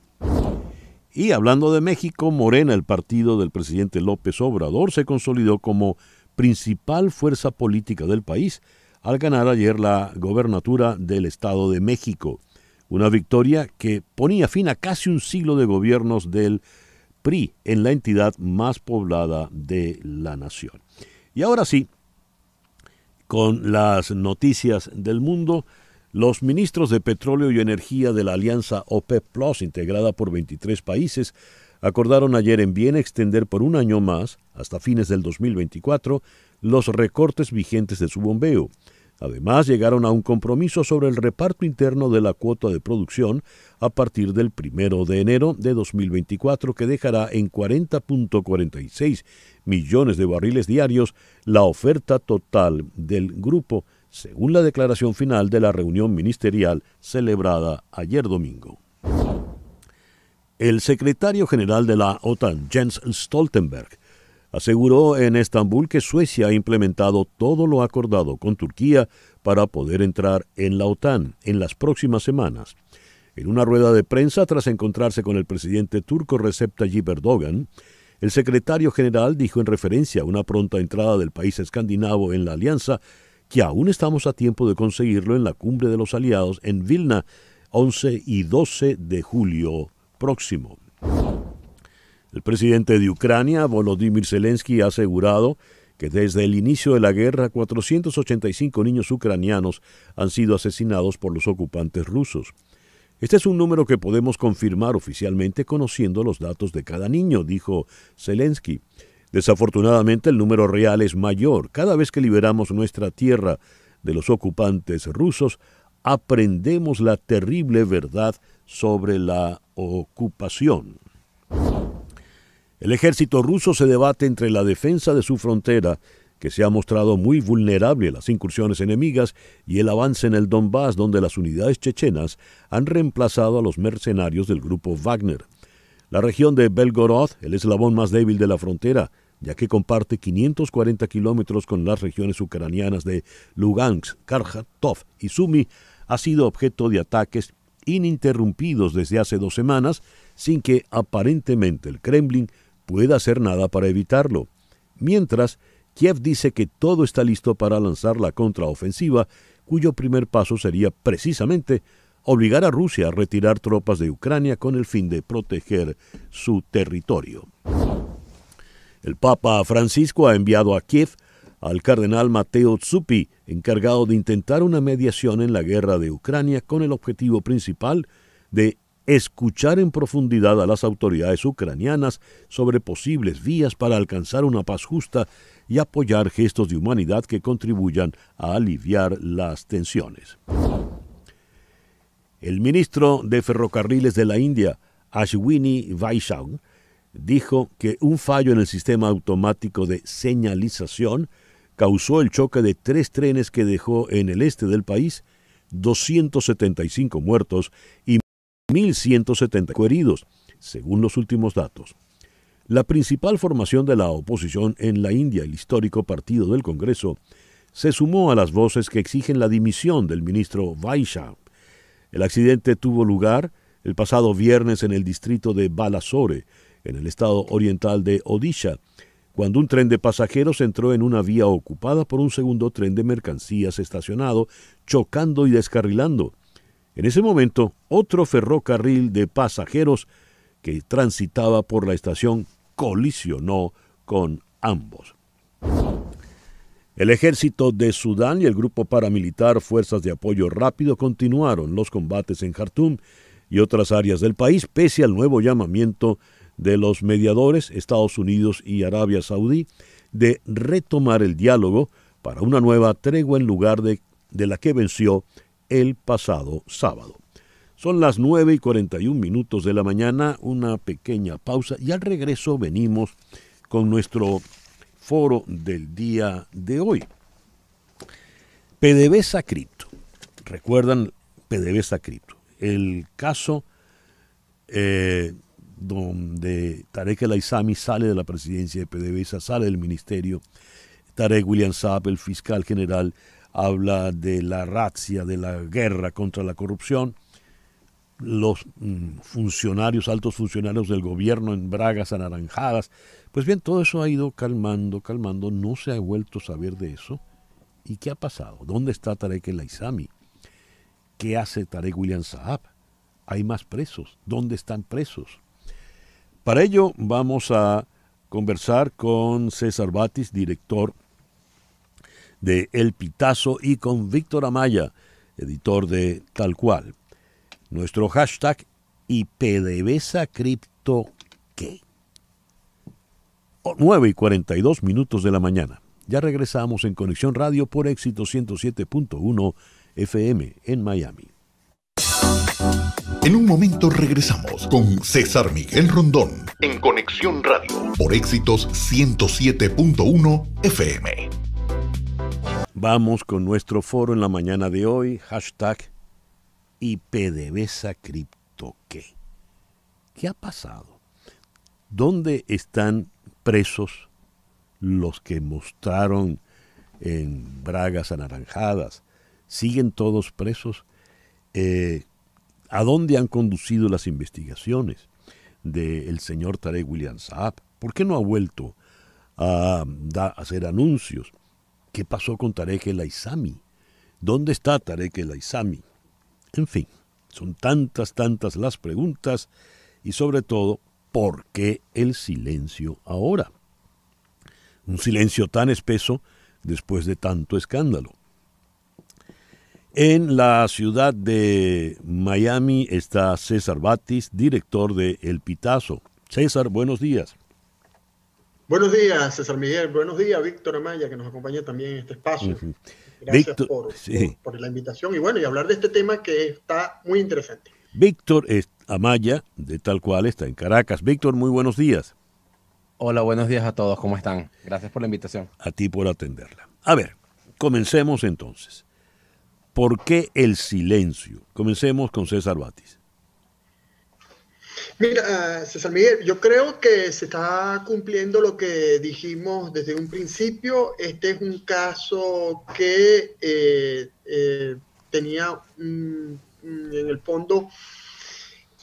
Speaker 2: Y hablando de México, Morena, el partido del presidente López Obrador, se consolidó como principal fuerza política del país al ganar ayer la gobernatura del Estado de México. Una victoria que ponía fin a casi un siglo de gobiernos del PRI en la entidad más poblada de la nación. Y ahora sí, con las noticias del mundo, los ministros de Petróleo y Energía de la alianza OPEP Plus, integrada por 23 países, acordaron ayer en Viena extender por un año más, hasta fines del 2024, los recortes vigentes de su bombeo. Además, llegaron a un compromiso sobre el reparto interno de la cuota de producción a partir del 1 de enero de 2024, que dejará en 40.46 millones de barriles diarios la oferta total del grupo, según la declaración final de la reunión ministerial celebrada ayer domingo. El secretario general de la OTAN, Jens Stoltenberg, aseguró en Estambul que Suecia ha implementado todo lo acordado con Turquía para poder entrar en la OTAN en las próximas semanas. En una rueda de prensa tras encontrarse con el presidente turco Recep Tayyip Erdogan, el secretario general dijo en referencia a una pronta entrada del país escandinavo en la alianza que aún estamos a tiempo de conseguirlo en la cumbre de los aliados en Vilna, 11 y 12 de julio próximo. El presidente de Ucrania, Volodymyr Zelensky, ha asegurado que desde el inicio de la guerra 485 niños ucranianos han sido asesinados por los ocupantes rusos. Este es un número que podemos confirmar oficialmente conociendo los datos de cada niño, dijo Zelensky. Desafortunadamente el número real es mayor. Cada vez que liberamos nuestra tierra de los ocupantes rusos, aprendemos la terrible verdad sobre la ocupación. El ejército ruso se debate entre la defensa de su frontera, que se ha mostrado muy vulnerable a las incursiones enemigas, y el avance en el Donbass, donde las unidades chechenas han reemplazado a los mercenarios del grupo Wagner. La región de Belgorod, el eslabón más débil de la frontera, ya que comparte 540 kilómetros con las regiones ucranianas de Lugansk, Kharkov y Sumy, ha sido objeto de ataques ininterrumpidos desde hace 2 semanas, sin que aparentemente el Kremlin pueda hacer nada para evitarlo. Mientras, Kiev dice que todo está listo para lanzar la contraofensiva, cuyo primer paso sería precisamente obligar a Rusia a retirar tropas de Ucrania con el fin de proteger su territorio. El Papa Francisco ha enviado a Kiev al cardenal Matteo Zuppi, encargado de intentar una mediación en la guerra de Ucrania con el objetivo principal de escuchar en profundidad a las autoridades ucranianas sobre posibles vías para alcanzar una paz justa y apoyar gestos de humanidad que contribuyan a aliviar las tensiones. El ministro de Ferrocarriles de la India, Ashwini Vaishnav, dijo que un fallo en el sistema automático de señalización causó el choque de 3 trenes que dejó en el este del país 275 muertos y 1.170 heridos, según los últimos datos. La principal formación de la oposición en la India, el histórico Partido del Congreso, se sumó a las voces que exigen la dimisión del ministro Vaishnav. El accidente tuvo lugar el pasado viernes en el distrito de Balasore, en el estado oriental de Odisha, cuando un tren de pasajeros entró en una vía ocupada por un segundo tren de mercancías estacionado, chocando y descarrilando. En ese momento, otro ferrocarril de pasajeros que transitaba por la estación colisionó con ambos. El ejército de Sudán y el grupo paramilitar Fuerzas de Apoyo Rápido continuaron los combates en Jartum y otras áreas del país, pese al nuevo llamamiento de los mediadores Estados Unidos y Arabia Saudí de retomar el diálogo para una nueva tregua en lugar de la que venció el pasado sábado. Son las 9:41 de la mañana, una pequeña pausa y al regreso venimos con nuestro foro del día de hoy. PDVSA Cripto. ¿Recuerdan PDVSA Cripto? El caso donde Tarek El Aissami sale de la presidencia de PDVSA, sale del ministerio. Tarek William Saab, el fiscal general, habla de la razzia, de la guerra contra la corrupción. Los funcionarios, altos funcionarios del gobierno en bragas anaranjadas. Pues bien, todo eso ha ido calmando, no se ha vuelto a saber de eso. ¿Y qué ha pasado? ¿Dónde está Tarek El Aissami? ¿Qué hace Tarek William Saab? ¿Hay más presos? ¿Dónde están presos? Para ello vamos a conversar con César Batis, director de El Pitazo, y con Víctor Amaya, editor de Tal Cual. Nuestro hashtag y PDVSA Cripto ¿qué? 9:42 de la mañana. Ya regresamos en Conexión Radio por Éxito 107.1 FM en Miami.
Speaker 1: En un momento regresamos con César Miguel Rondón en Conexión Radio por Éxitos 107.1 FM.
Speaker 2: Vamos con nuestro foro en la mañana de hoy, hashtag y PDVSA Cripto ¿qué? ¿Qué ha pasado? ¿Dónde están presos los que mostraron en bragas anaranjadas? ¿Siguen todos presos? ¿A dónde han conducido las investigaciones del señor Tarek William Saab? ¿Por qué no ha vuelto a hacer anuncios? ¿Qué pasó con Tarek El Aissami? ¿Dónde está Tarek El Aissami? En fin, son tantas las preguntas y sobre todo, ¿por qué el silencio ahora? Un silencio tan espeso después de tanto escándalo. En la ciudad de Miami está César Batis, director de El Pitazo. César, buenos días.
Speaker 10: Buenos días, César Miguel. Buenos días, Víctor Amaya, que nos acompaña también en este espacio. Gracias
Speaker 2: Víctor, sí.
Speaker 10: por la invitación y bueno, y hablar de este tema que está muy interesante.
Speaker 2: Víctor Amaya, de Tal Cual, está en Caracas. Víctor, muy buenos días.
Speaker 11: Hola, buenos días a todos, ¿cómo están? Gracias por la invitación.
Speaker 2: A ti por atenderla. A ver, comencemos entonces. ¿Por qué el silencio? Comencemos con César Batis.
Speaker 10: Mira, César Miguel, yo creo que se está cumpliendo lo que dijimos desde un principio. Este es un caso que tenía en el fondo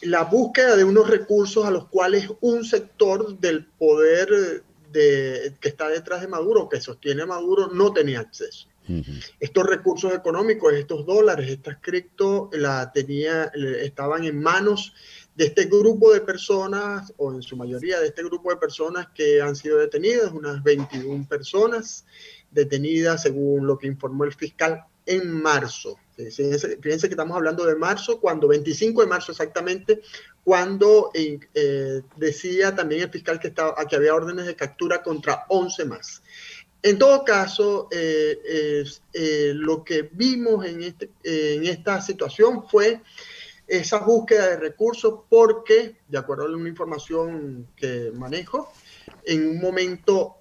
Speaker 10: la búsqueda de unos recursos a los cuales un sector del poder que está detrás de Maduro, que sostiene a Maduro, no tenía acceso. Estos recursos económicos, estos dólares, estas cripto, estaban en manos de este grupo de personas, o en su mayoría de este grupo de personas que han sido detenidas, unas 21 personas detenidas según lo que informó el fiscal en marzo. Fíjense que estamos hablando de marzo, 25 de marzo exactamente, cuando decía también el fiscal que había órdenes de captura contra 11 más. En todo caso, lo que vimos en esta situación fue esa búsqueda de recursos porque, de acuerdo a una información que manejo, en un momento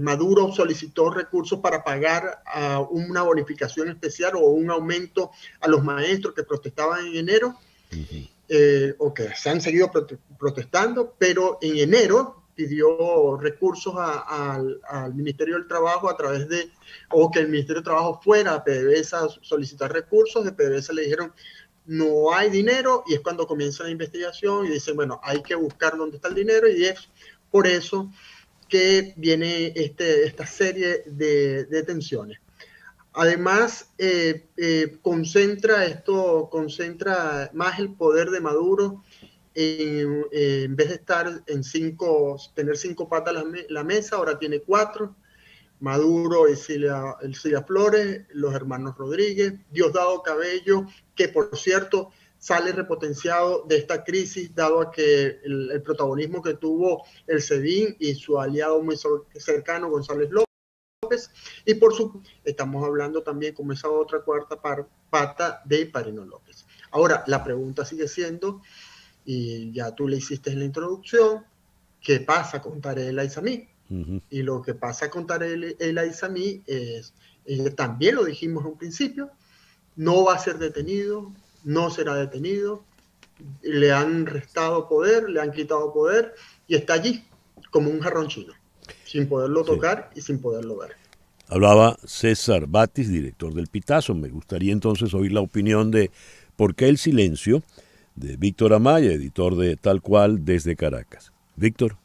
Speaker 10: Maduro solicitó recursos para pagar una bonificación especial o un aumento a los maestros que protestaban en enero, o que se han seguido protestando, pero en enero pidió recursos al Ministerio del Trabajo o que el Ministerio del Trabajo fuera a PDVSA a solicitar recursos. De PDVSA le dijeron no hay dinero, y es cuando comienza la investigación y dicen, bueno, hay que buscar dónde está el dinero, y es por eso que viene esta serie de detenciones. Además, concentra más el poder de Maduro en vez de estar tener 5 patas la mesa, ahora tiene 4. Maduro, Cilia Flores, los hermanos Rodríguez, Diosdado Cabello, que por cierto sale repotenciado de esta crisis, dado a que el protagonismo que tuvo el SEBIN y su aliado muy cercano, González López, y estamos hablando también como esa otra cuarta pata de Parino López. Ahora, la pregunta sigue siendo, y ya tú le hiciste en la introducción, ¿qué pasa con Tarek El Aissami? Y lo que pasa con Tarek El Aissami es, también lo dijimos en un principio, no va a ser detenido, no será detenido, le han restado poder, le han quitado poder, y está allí como un jarrón chino, sin poderlo tocar y sin poderlo ver.
Speaker 2: Hablaba César Batis, director del Pitazo. Me gustaría entonces oír la opinión de por qué el silencio de Víctor Amaya, editor de Tal Cual desde Caracas. Víctor.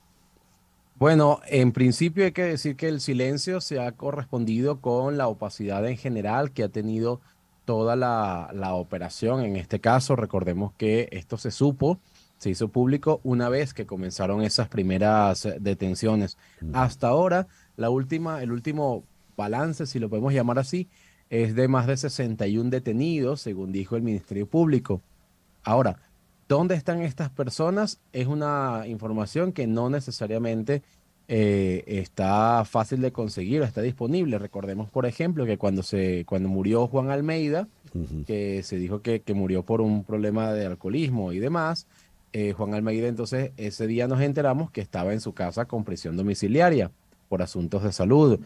Speaker 11: Bueno, en principio hay que decir que el silencio se ha correspondido con la opacidad en general que ha tenido toda la operación. En este caso, recordemos que esto se hizo público una vez que comenzaron esas primeras detenciones. Hasta ahora, el último balance, si lo podemos llamar así, es de más de 61 detenidos, según dijo el Ministerio Público. Ahora, ¿dónde están estas personas? Es una información que no necesariamente está fácil de conseguir o está disponible. Recordemos, por ejemplo, que cuando murió Juan Almeida, que se dijo que murió por un problema de alcoholismo y demás, Juan Almeida, entonces, ese día nos enteramos que estaba en su casa con prisión domiciliaria por asuntos de salud,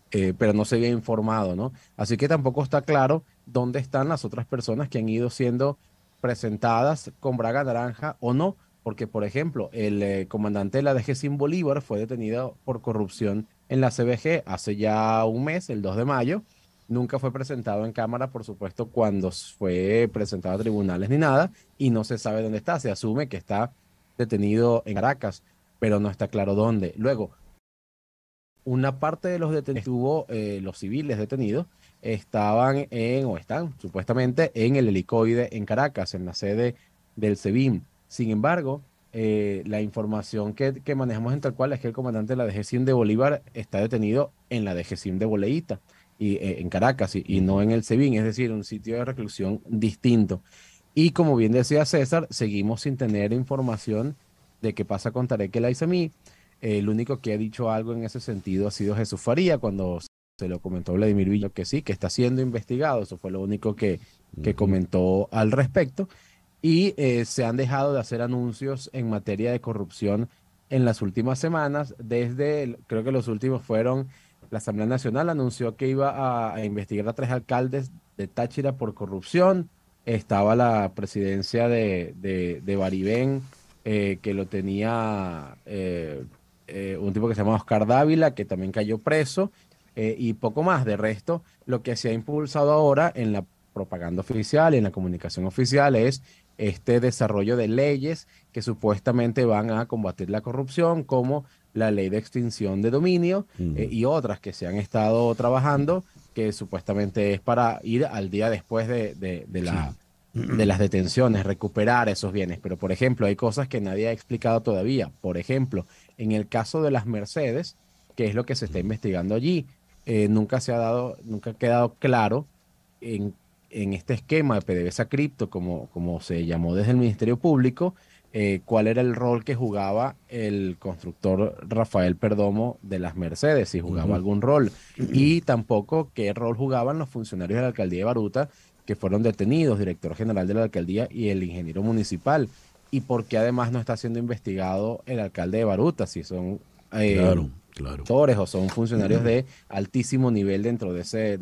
Speaker 11: pero no se había informado, ¿no? Así que tampoco está claro dónde están las otras personas que han ido siendo presentadas con braga naranja o no, porque, por ejemplo, el comandante de la DG Sin Bolívar fue detenido por corrupción en la CBG hace ya un mes, el 2 de mayo. Nunca fue presentado en cámara, por supuesto, cuando fue presentado a tribunales ni nada, y no se sabe dónde está. Se asume que está detenido en Caracas, pero no está claro dónde. Luego, una parte de los detenidos, los civiles detenidos, están supuestamente en el helicoide en Caracas, en la sede del SEBIN. Sin embargo, la información que manejamos en Tal Cual es que el comandante de la DGCIM de Bolívar está detenido en la DGCIM de Boleíta, en Caracas, y no en el SEBIN, es decir, un sitio de reclusión distinto. Y como bien decía César, seguimos sin tener información de qué pasa con Tarek El Aissami. El único que ha dicho algo en ese sentido ha sido Jesús Faría, cuando se lo comentó Vladimir Villo que sí, que está siendo investigado. Eso fue lo único que comentó al respecto. Y se han dejado de hacer anuncios en materia de corrupción en las últimas semanas. Creo que los últimos fueron, la Asamblea Nacional anunció que iba a investigar a 3 alcaldes de Táchira por corrupción. Estaba la presidencia de Baribén, que lo tenía un tipo que se llama Oscar Dávila, que también cayó preso, y poco más. De resto, lo que se ha impulsado ahora en la propaganda oficial y en la comunicación oficial es este desarrollo de leyes que supuestamente van a combatir la corrupción, como la ley de extinción de dominio y otras que se han estado trabajando, que supuestamente es para ir al día después de las detenciones, recuperar esos bienes. Pero, por ejemplo, hay cosas que nadie ha explicado todavía. Por ejemplo, en el caso de las Mercedes, que es lo que se está investigando allí, nunca ha quedado claro en este esquema de PDVSA Cripto, como se llamó desde el Ministerio Público, cuál era el rol que jugaba el constructor Rafael Perdomo de las Mercedes, si jugaba algún rol, y tampoco qué rol jugaban los funcionarios de la alcaldía de Baruta que fueron detenidos, director general de la alcaldía y el ingeniero municipal, y por qué además no está siendo investigado el alcalde de Baruta, si son actores o son funcionarios de altísimo nivel dentro de ese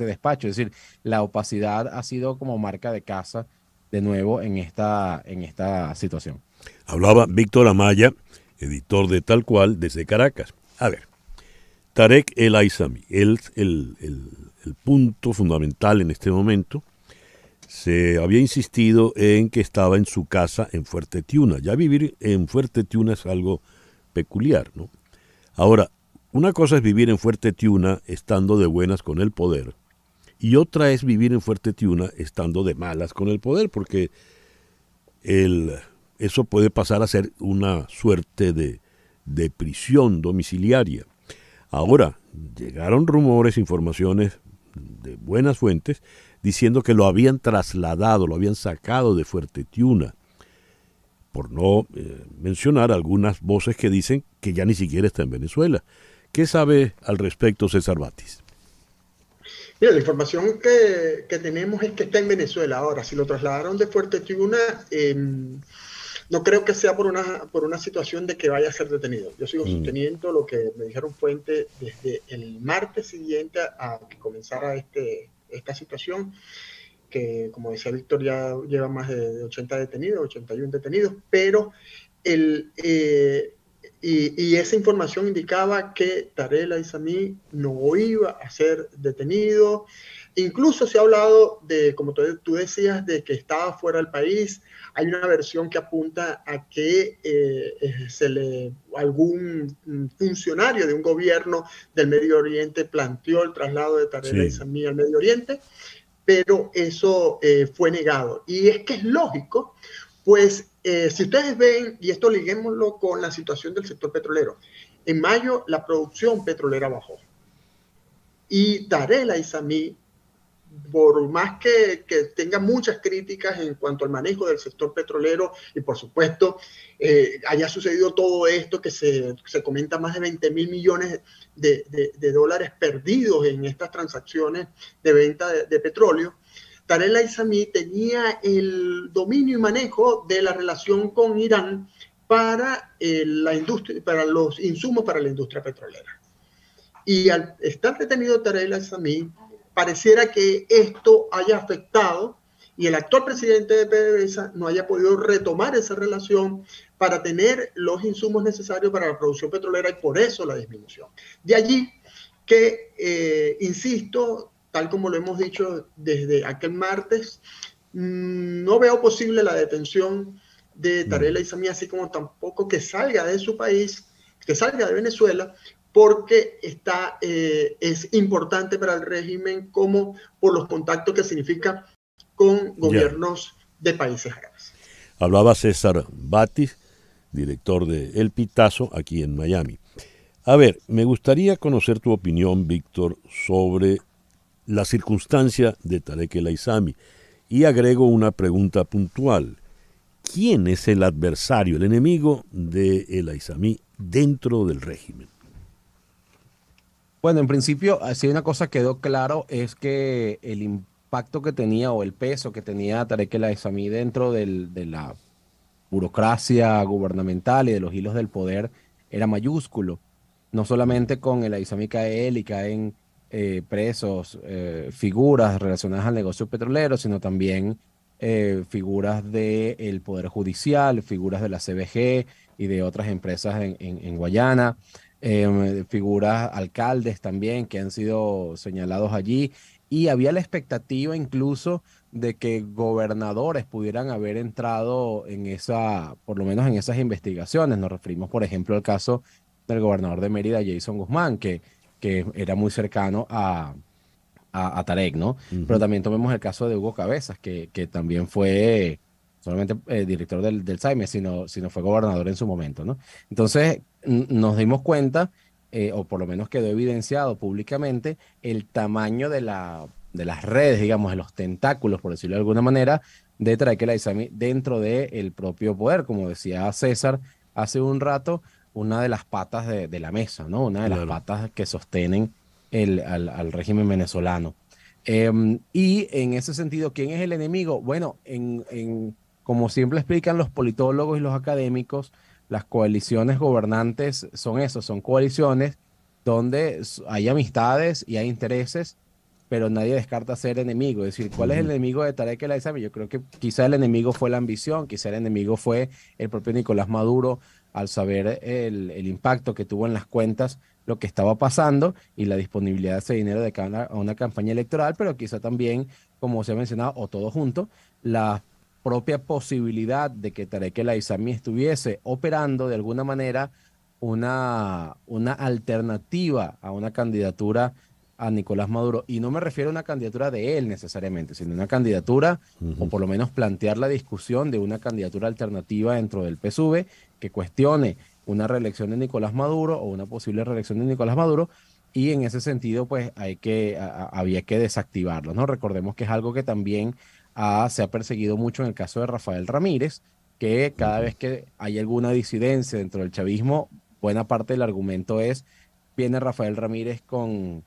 Speaker 11: despacho. Es decir, la opacidad ha sido como marca de casa de nuevo en esta situación.
Speaker 2: Hablaba Víctor Amaya, editor de Tal Cual, desde Caracas. A ver, Tarek El Aizami, el punto fundamental en este momento, se había insistido en que estaba en su casa en Fuerte Tiuna. Ya vivir en Fuerte Tiuna es algo peculiar, ¿no? Ahora, una cosa es vivir en Fuerte Tiuna estando de buenas con el poder, y otra es vivir en Fuerte Tiuna estando de malas con el poder, porque eso puede pasar a ser una suerte de prisión domiciliaria. Ahora, llegaron rumores, informaciones de buenas fuentes, diciendo que lo habían trasladado, lo habían sacado de Fuerte Tiuna, por no mencionar algunas voces que dicen que ya ni siquiera está en Venezuela. ¿Qué sabe al respecto César Batis?
Speaker 10: Mira, la información que tenemos es que está en Venezuela. Ahora, si lo trasladaron de Fuerte Tiuna, no creo que sea por una situación de que vaya a ser detenido. Yo sigo sosteniendo lo que me dijeron fuentes desde el martes siguiente a que comenzara esta situación, que, como decía Víctor, ya lleva más de 80 detenidos, 81 detenidos, pero y esa información indicaba que Tarek El Aizami no iba a ser detenido. Incluso se ha hablado de, como tú decías, de que estaba fuera del país. Hay una versión que apunta a que algún funcionario de un gobierno del Medio Oriente planteó el traslado de Tarek El Aizami al Medio Oriente, pero eso fue negado. Y es que es lógico, pues si ustedes ven, y esto liguémoslo con la situación del sector petrolero, en mayo la producción petrolera bajó. Y Tarek El Aizami, por más que tenga muchas críticas en cuanto al manejo del sector petrolero, y por supuesto haya sucedido todo esto, que se comenta más de 20 mil millones de dólares perdidos en estas transacciones de venta de petróleo, Tarek El Aizami tenía el dominio y manejo de la relación con Irán para la industria, para los insumos para la industria petrolera. Y al estar detenido Tarek El Aizami, pareciera que esto haya afectado y el actual presidente de PDVSA no haya podido retomar esa relación para tener los insumos necesarios para la producción petrolera, y por eso la disminución. De allí que, insisto, tal como lo hemos dicho desde aquel martes, no veo posible la detención de Tarek El Aizami, así como tampoco que salga de su país, que salga de Venezuela, porque es importante para el régimen, como por los contactos que significa con gobiernos de países árabes.
Speaker 2: Hablaba César Batis, director de El Pitazo, aquí en Miami. A ver, me gustaría conocer tu opinión, Víctor, sobre la circunstancia de Tarek El Aizami. Y agrego una pregunta puntual. ¿Quién es el adversario, el enemigo de El Aizami dentro del régimen?
Speaker 11: Bueno, en principio, si una cosa quedó claro es que el impacto que tenía o el peso que tenía Tarek El Aissami dentro de la burocracia gubernamental y de los hilos del poder era mayúsculo. No solamente con El Aissami cae él y caen presos, figuras relacionadas al negocio petrolero, sino también figuras del Poder Judicial, figuras de la CBG y de otras empresas en Guayana, figuras, alcaldes también que han sido señalados allí, y había la expectativa incluso de que gobernadores pudieran haber entrado en por lo menos en esas investigaciones. Nos referimos, por ejemplo, al caso del gobernador de Mérida, Jason Guzmán, que era muy cercano a Tarek, ¿no? Pero también tomemos el caso de Hugo Cabezas, que también fue solamente director del SAIME, sino fue gobernador en su momento, ¿no? Entonces nos dimos cuenta, o por lo menos quedó evidenciado públicamente, el tamaño de las redes, digamos, de los tentáculos, por decirlo de alguna manera, de Tarek El Aissami dentro del propio poder. Como decía César hace un rato, una de las patas de la mesa, ¿no? Una de las patas que sostienen al régimen venezolano. Y en ese sentido, ¿quién es el enemigo? Bueno, como siempre explican los politólogos y los académicos, las coaliciones gobernantes son eso, son coaliciones donde hay amistades y hay intereses, pero nadie descarta ser enemigo. Es decir, ¿cuál es el enemigo de Tarek El Aissami? Yo creo que quizá el enemigo fue la ambición, quizá el enemigo fue el propio Nicolás Maduro, al saber el impacto que tuvo en las cuentas lo que estaba pasando y la disponibilidad de ese dinero de cara a una campaña electoral, pero quizá también, como se ha mencionado, o todo junto, la propia posibilidad de que Tarek El Aissami estuviese operando de alguna manera una alternativa a una candidatura a Nicolás Maduro. Y no me refiero a una candidatura de él necesariamente, sino una candidatura, o por lo menos plantear la discusión de una candidatura alternativa dentro del PSUV que cuestione una reelección de Nicolás Maduro o una posible reelección de Nicolás Maduro, y en ese sentido pues había que desactivarlo, ¿no? Recordemos que es algo que también se ha perseguido mucho en el caso de Rafael Ramírez, que cada vez que hay alguna disidencia dentro del chavismo, buena parte del argumento es, viene Rafael Ramírez con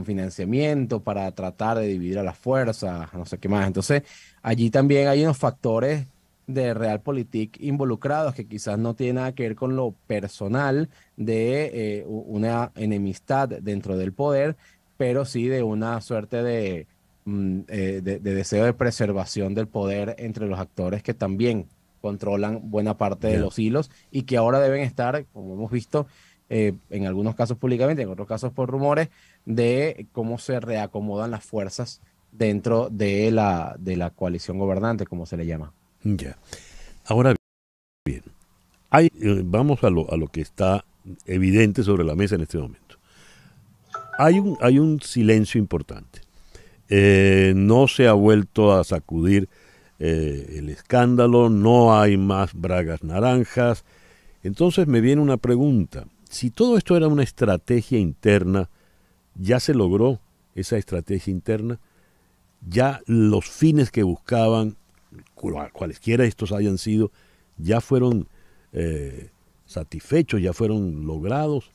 Speaker 11: financiamiento para tratar de dividir a las fuerzas, no sé qué más. Entonces, allí también hay unos factores de realpolitik involucrados que quizás no tienen nada que ver con lo personal de una enemistad dentro del poder, pero sí de una suerte de deseo de preservación del poder entre los actores que también controlan buena parte de los hilos y que ahora deben estar, como hemos visto, en algunos casos públicamente, en otros casos por rumores, de cómo se reacomodan las fuerzas dentro de la coalición gobernante, como se le llama.
Speaker 2: Ya. Ahora bien, vamos a lo que está evidente sobre la mesa en este momento. Hay un silencio importante. No se ha vuelto a sacudir el escándalo, no hay más bragas naranjas. Entonces me viene una pregunta. Si todo esto era una estrategia interna, ¿ya se logró esa estrategia interna? ¿Ya los fines que buscaban, cualesquiera estos hayan sido, ya fueron satisfechos, ya fueron logrados?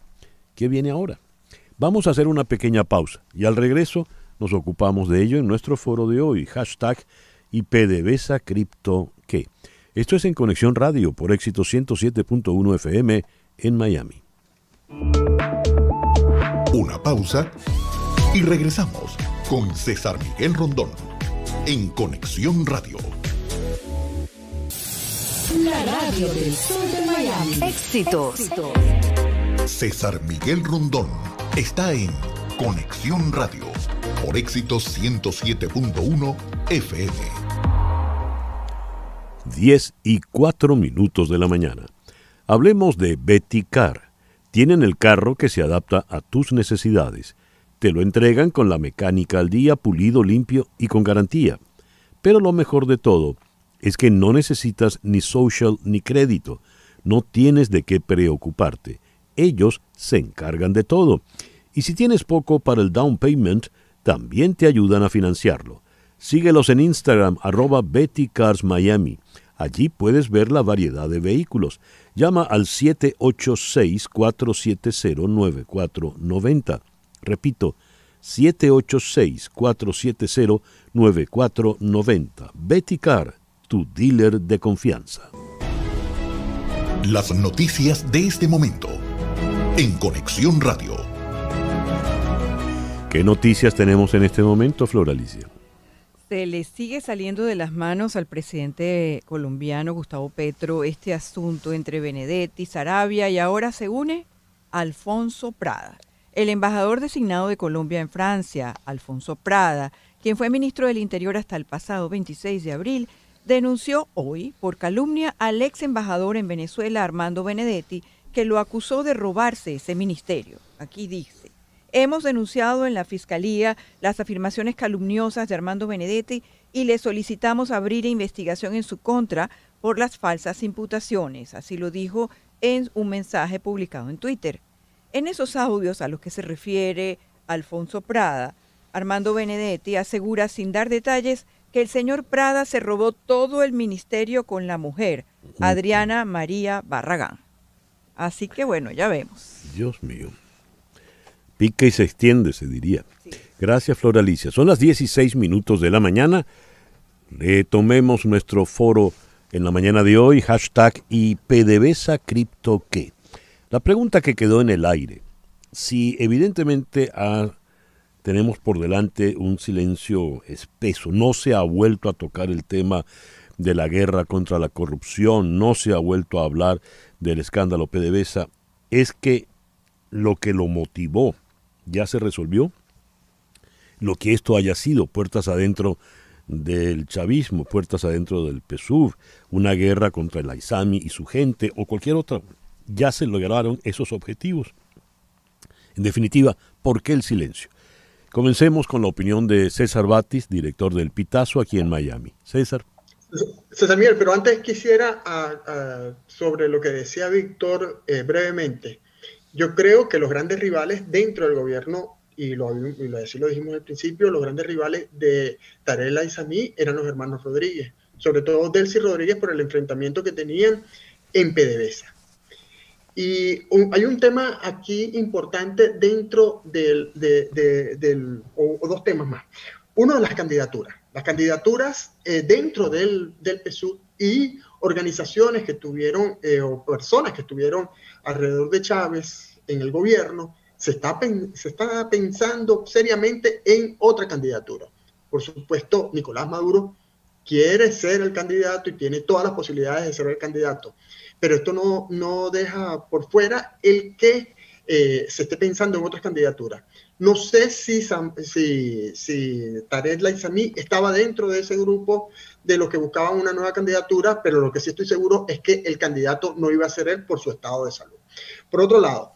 Speaker 2: ¿Qué viene ahora? Vamos a hacer una pequeña pausa y al regreso nos ocupamos de ello en nuestro foro de hoy, #IPDVSACriptoQué. Esto es En Conexión Radio por Éxito 107.1 FM en Miami.
Speaker 1: Una pausa y regresamos con César Miguel Rondón en Conexión Radio.
Speaker 12: La radio del sur de Miami. Éxitos.
Speaker 1: César Miguel Rondón está en Conexión Radio por Éxito 107.1 FM.
Speaker 2: 10:04 de la mañana. Hablemos de Betty Car. Tienen el carro que se adapta a tus necesidades. Te lo entregan con la mecánica al día, pulido, limpio y con garantía. Pero lo mejor de todo es que no necesitas ni social ni crédito. No tienes de qué preocuparte. Ellos se encargan de todo. Y si tienes poco para el down payment, también te ayudan a financiarlo. Síguelos en Instagram, @BettyCarsMiami. Allí puedes ver la variedad de vehículos. Llama al 786-470-9490. Repito, 786-470-9490. Betty Car, tu dealer de confianza.
Speaker 1: Las noticias de este momento en Conexión Radio.
Speaker 2: ¿Qué noticias tenemos en este momento, Flor Alicia?
Speaker 3: Se le sigue saliendo de las manos al presidente colombiano Gustavo Petro este asunto entre Benedetti, Saravia y ahora se une Alfonso Prada. El embajador designado de Colombia en Francia, Alfonso Prada, quien fue ministro del Interior hasta el pasado 26 de abril, denunció hoy por calumnia al ex embajador en Venezuela, Armando Benedetti, que lo acusó de robarse ese ministerio. Aquí dice: hemos denunciado en la Fiscalía las afirmaciones calumniosas de Armando Benedetti y le solicitamos abrir investigación en su contra por las falsas imputaciones. Así lo dijo en un mensaje publicado en Twitter. En esos audios a los que se refiere Alfonso Prada, Armando Benedetti asegura sin dar detalles que el señor Prada se robó todo el ministerio con la mujer, Adriana María Barragán. Así que bueno, ya vemos.
Speaker 2: Dios mío. Pica y se extiende, se diría. Sí. Gracias, Flor Alicia. Son las 16 minutos de la mañana. Retomemos nuestro foro en la mañana de hoy, hashtag y PDVSA Cripto ¿qué? La pregunta que quedó en el aire, si evidentemente tenemos por delante un silencio espeso, no se ha vuelto a tocar el tema de la guerra contra la corrupción, no se ha vuelto a hablar del escándalo PDVSA, es que lo que lo motivó ya se resolvió, lo que esto haya sido, puertas adentro del chavismo, puertas adentro del PSUV, una guerra contra el Aizami y su gente o cualquier otra, ya se lograron esos objetivos. En definitiva, ¿por qué el silencio? Comencemos con la opinión de César Batis, director del Pitazo aquí en Miami. César.
Speaker 10: César Miguel, pero antes quisiera sobre lo que decía Víctor brevemente. Yo creo que los grandes rivales dentro del gobierno, así lo dijimos al principio, los grandes rivales de Tarek El Aizami eran los hermanos Rodríguez, sobre todo Delcy Rodríguez por el enfrentamiento que tenían en PDVSA. Y hay un tema aquí importante dentro o dos temas más. Uno de las candidaturas. Las candidaturas dentro del PSUV y organizaciones que tuvieron o personas que estuvieron alrededor de Chávez en el gobierno, se está pensando seriamente en otra candidatura. Por supuesto, Nicolás Maduro quiere ser el candidato y tiene todas las posibilidades de ser el candidato. Pero esto no deja por fuera el que se esté pensando en otras candidaturas. No sé si Tarek El Aizami estaba dentro de ese grupo de los que buscaban una nueva candidatura, pero lo que sí estoy seguro es que el candidato no iba a ser él por su estado de salud. Por otro lado,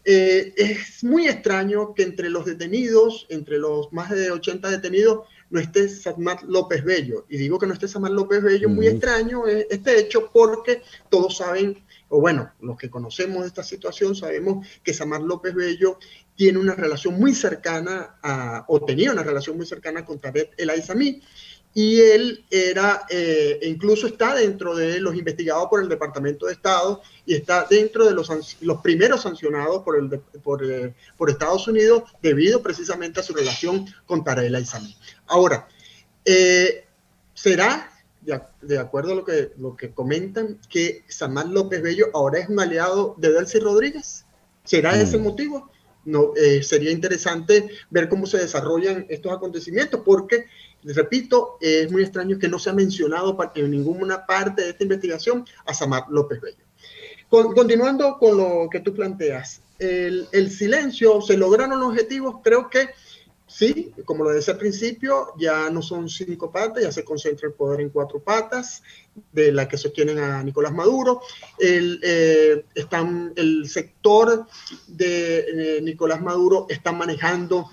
Speaker 10: es muy extraño que entre los detenidos, entre los más de 80 detenidos, no esté Samar López Bello. Y digo que no esté Samar López Bello, muy extraño este hecho, porque todos saben, o bueno, los que conocemos esta situación sabemos que Samar López Bello tiene una relación muy cercana o tenía una relación muy cercana con Tarek El Aizami, y él incluso está dentro de los investigados por el Departamento de Estado y está dentro de los primeros sancionados por Estados Unidos debido precisamente a su relación con Tarek El Aizami. Ahora, ¿será, de acuerdo a lo que comentan, que Samar López Bello ahora es un aliado de Delcy Rodríguez? ¿Será ese el motivo? No, sería interesante ver cómo se desarrollan estos acontecimientos, porque, repito, es muy extraño que no se ha mencionado en ninguna parte de esta investigación a Samar López Bello. Continuando con lo que tú planteas, el silencio, ¿se lograron los objetivos? Creo que sí, como lo decía al principio, ya no son 5 patas, ya se concentra el poder en 4 patas, de la que sostienen a Nicolás Maduro. El sector de Nicolás Maduro está manejando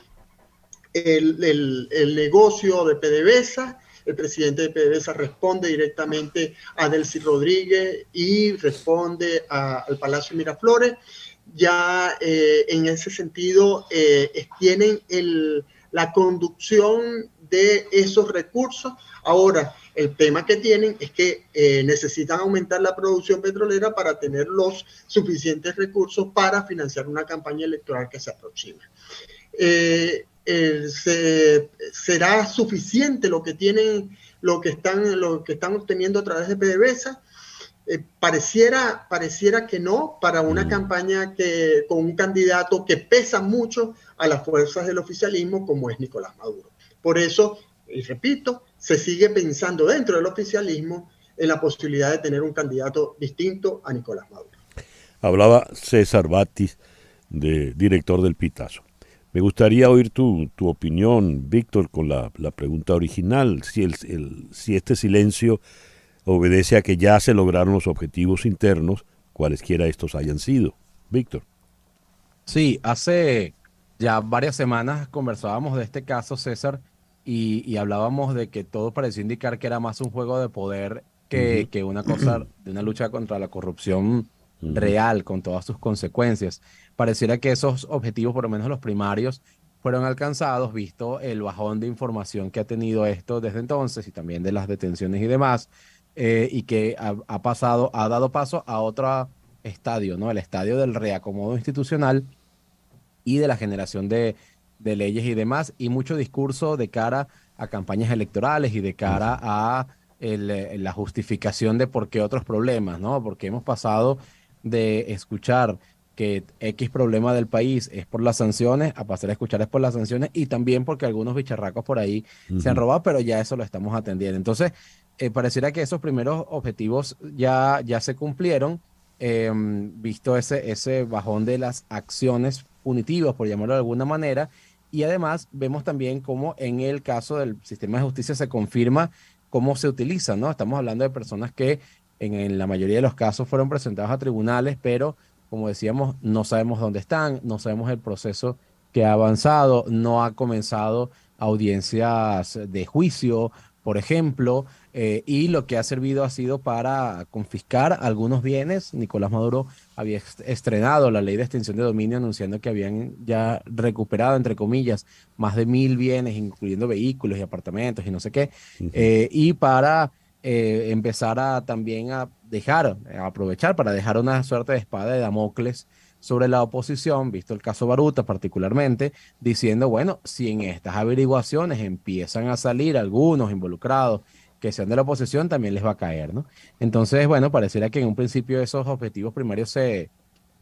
Speaker 10: el negocio de PDVSA. El presidente de PDVSA responde directamente a Delcy Rodríguez y responde al Palacio Miraflores. Ya en ese sentido tienen la conducción de esos recursos. Ahora, el tema que tienen es que necesitan aumentar la producción petrolera para tener los suficientes recursos para financiar una campaña electoral que se aproxima. ¿Será suficiente lo que tienen, lo que están obteniendo a través de PDVSA? Pareciera que no, para una campaña con un candidato que pesa mucho a las fuerzas del oficialismo como es Nicolás Maduro. Por eso, y repito, se sigue pensando dentro del oficialismo en la posibilidad de tener un candidato distinto a Nicolás Maduro.
Speaker 2: Hablaba César Batis, director del Pitazo. Me gustaría oír tu opinión, Víctor, con la pregunta original, si este silencio obedece a que ya se lograron los objetivos internos, cualesquiera estos hayan sido. Víctor.
Speaker 11: Sí, hace ya varias semanas conversábamos de este caso, César, y hablábamos de que todo parecía indicar que era más un juego de poder que una cosa de una lucha contra la corrupción real, con todas sus consecuencias. Pareciera que esos objetivos, por lo menos los primarios, fueron alcanzados, visto el bajón de información que ha tenido esto desde entonces y también de las detenciones y demás. Y que ha dado paso a otro estadio, ¿no? El estadio del reacomodo institucional y de la generación de leyes y demás, y mucho discurso de cara a campañas electorales y de cara a la justificación de por qué otros problemas, ¿no? Porque hemos pasado de escuchar que X problema del país es por las sanciones, a pasar a escuchar es por las sanciones, y también porque algunos bicharracos por ahí se han robado, pero ya eso lo estamos atendiendo. Entonces, pareciera que esos primeros objetivos ya se cumplieron, visto ese bajón de las acciones punitivas, por llamarlo de alguna manera, y además vemos también cómo en el caso del sistema de justicia se confirma cómo se utiliza, ¿no? Estamos hablando de personas que en la mayoría de los casos fueron presentados a tribunales, pero como decíamos, no sabemos dónde están, no sabemos el proceso que ha avanzado, no ha comenzado audiencias de juicio, por ejemplo, y lo que ha servido ha sido para confiscar algunos bienes. Nicolás Maduro había estrenado la ley de extinción de dominio anunciando que habían ya recuperado, entre comillas, más de 1.000 bienes, incluyendo vehículos y apartamentos y no sé qué, y para empezar también a aprovechar para dejar una suerte de espada de Damocles sobre la oposición, visto el caso Baruta particularmente, diciendo, bueno, si en estas averiguaciones empiezan a salir algunos involucrados que sean de la oposición, también les va a caer, ¿no? Entonces, bueno, pareciera que en un principio esos objetivos primarios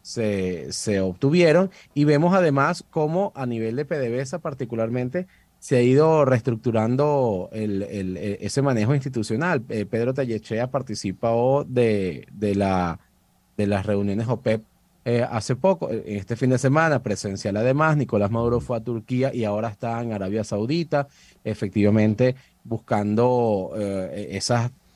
Speaker 11: se obtuvieron, y vemos además cómo a nivel de PDVSA particularmente se ha ido reestructurando ese manejo institucional. Pedro Tellechea participó de las reuniones OPEP hace poco, este fin de semana, presencial además. Nicolás Maduro fue a Turquía y ahora está en Arabia Saudita, efectivamente buscando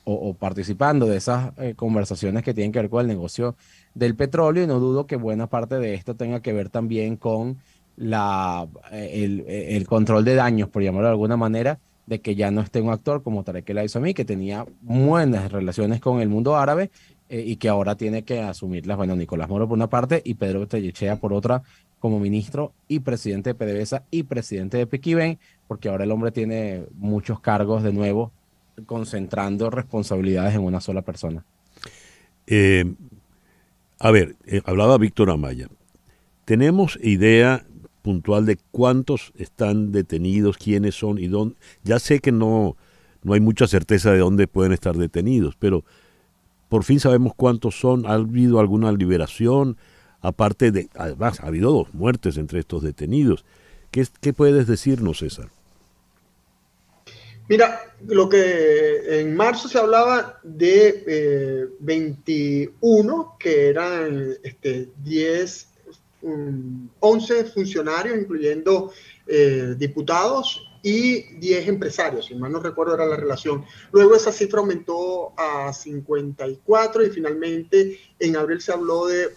Speaker 11: o participando de esas conversaciones que tienen que ver con el negocio del petróleo, y no dudo que buena parte de esto tenga que ver también con el control de daños, por llamarlo de alguna manera, de que ya no esté un actor como Tarek El Aissami, que tenía buenas relaciones con el mundo árabe, y que ahora tiene que asumirlas, bueno, Nicolás Maduro por una parte y Pedro Tellechea por otra, como ministro y presidente de PDVSA y presidente de Pequiven, porque ahora el hombre tiene muchos cargos de nuevo, concentrando responsabilidades en una sola persona.
Speaker 2: Hablaba Víctor Amaya. ¿Tenemos idea puntual de cuántos están detenidos, quiénes son y dónde? Ya sé que no hay mucha certeza de dónde pueden estar detenidos, pero por fin sabemos cuántos son. ¿Ha habido alguna liberación? Además, ha habido 2 muertes entre estos detenidos. ¿Qué puedes decirnos, César?
Speaker 10: Mira, lo que en marzo se hablaba de 21, que eran 11 funcionarios, incluyendo diputados, y 10 empresarios, si mal no recuerdo era la relación. Luego esa cifra aumentó a 54 y finalmente en abril se habló de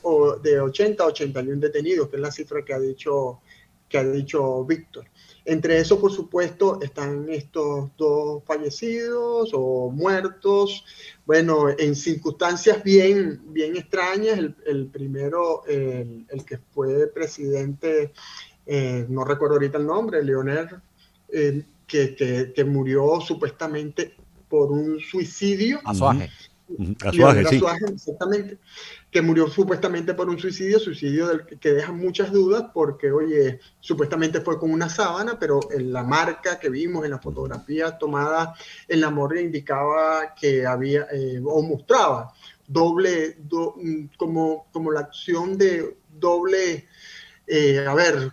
Speaker 10: 80 81 detenidos, que es la cifra que ha dicho Víctor. Entre eso, por supuesto, están estos 2 fallecidos o muertos, bueno, en circunstancias bien extrañas. El primero, el que fue presidente no recuerdo ahorita el nombre, Leonel, que murió supuestamente por un suicidio.
Speaker 11: Azuaje.
Speaker 2: Azuaje, sí.
Speaker 10: Azuaje, exactamente, que murió supuestamente por un suicidio del que deja muchas dudas porque, oye, supuestamente fue con una sábana, pero en la marca que vimos en la fotografía tomada en la morgue indicaba que había, o mostraba como la acción de doble,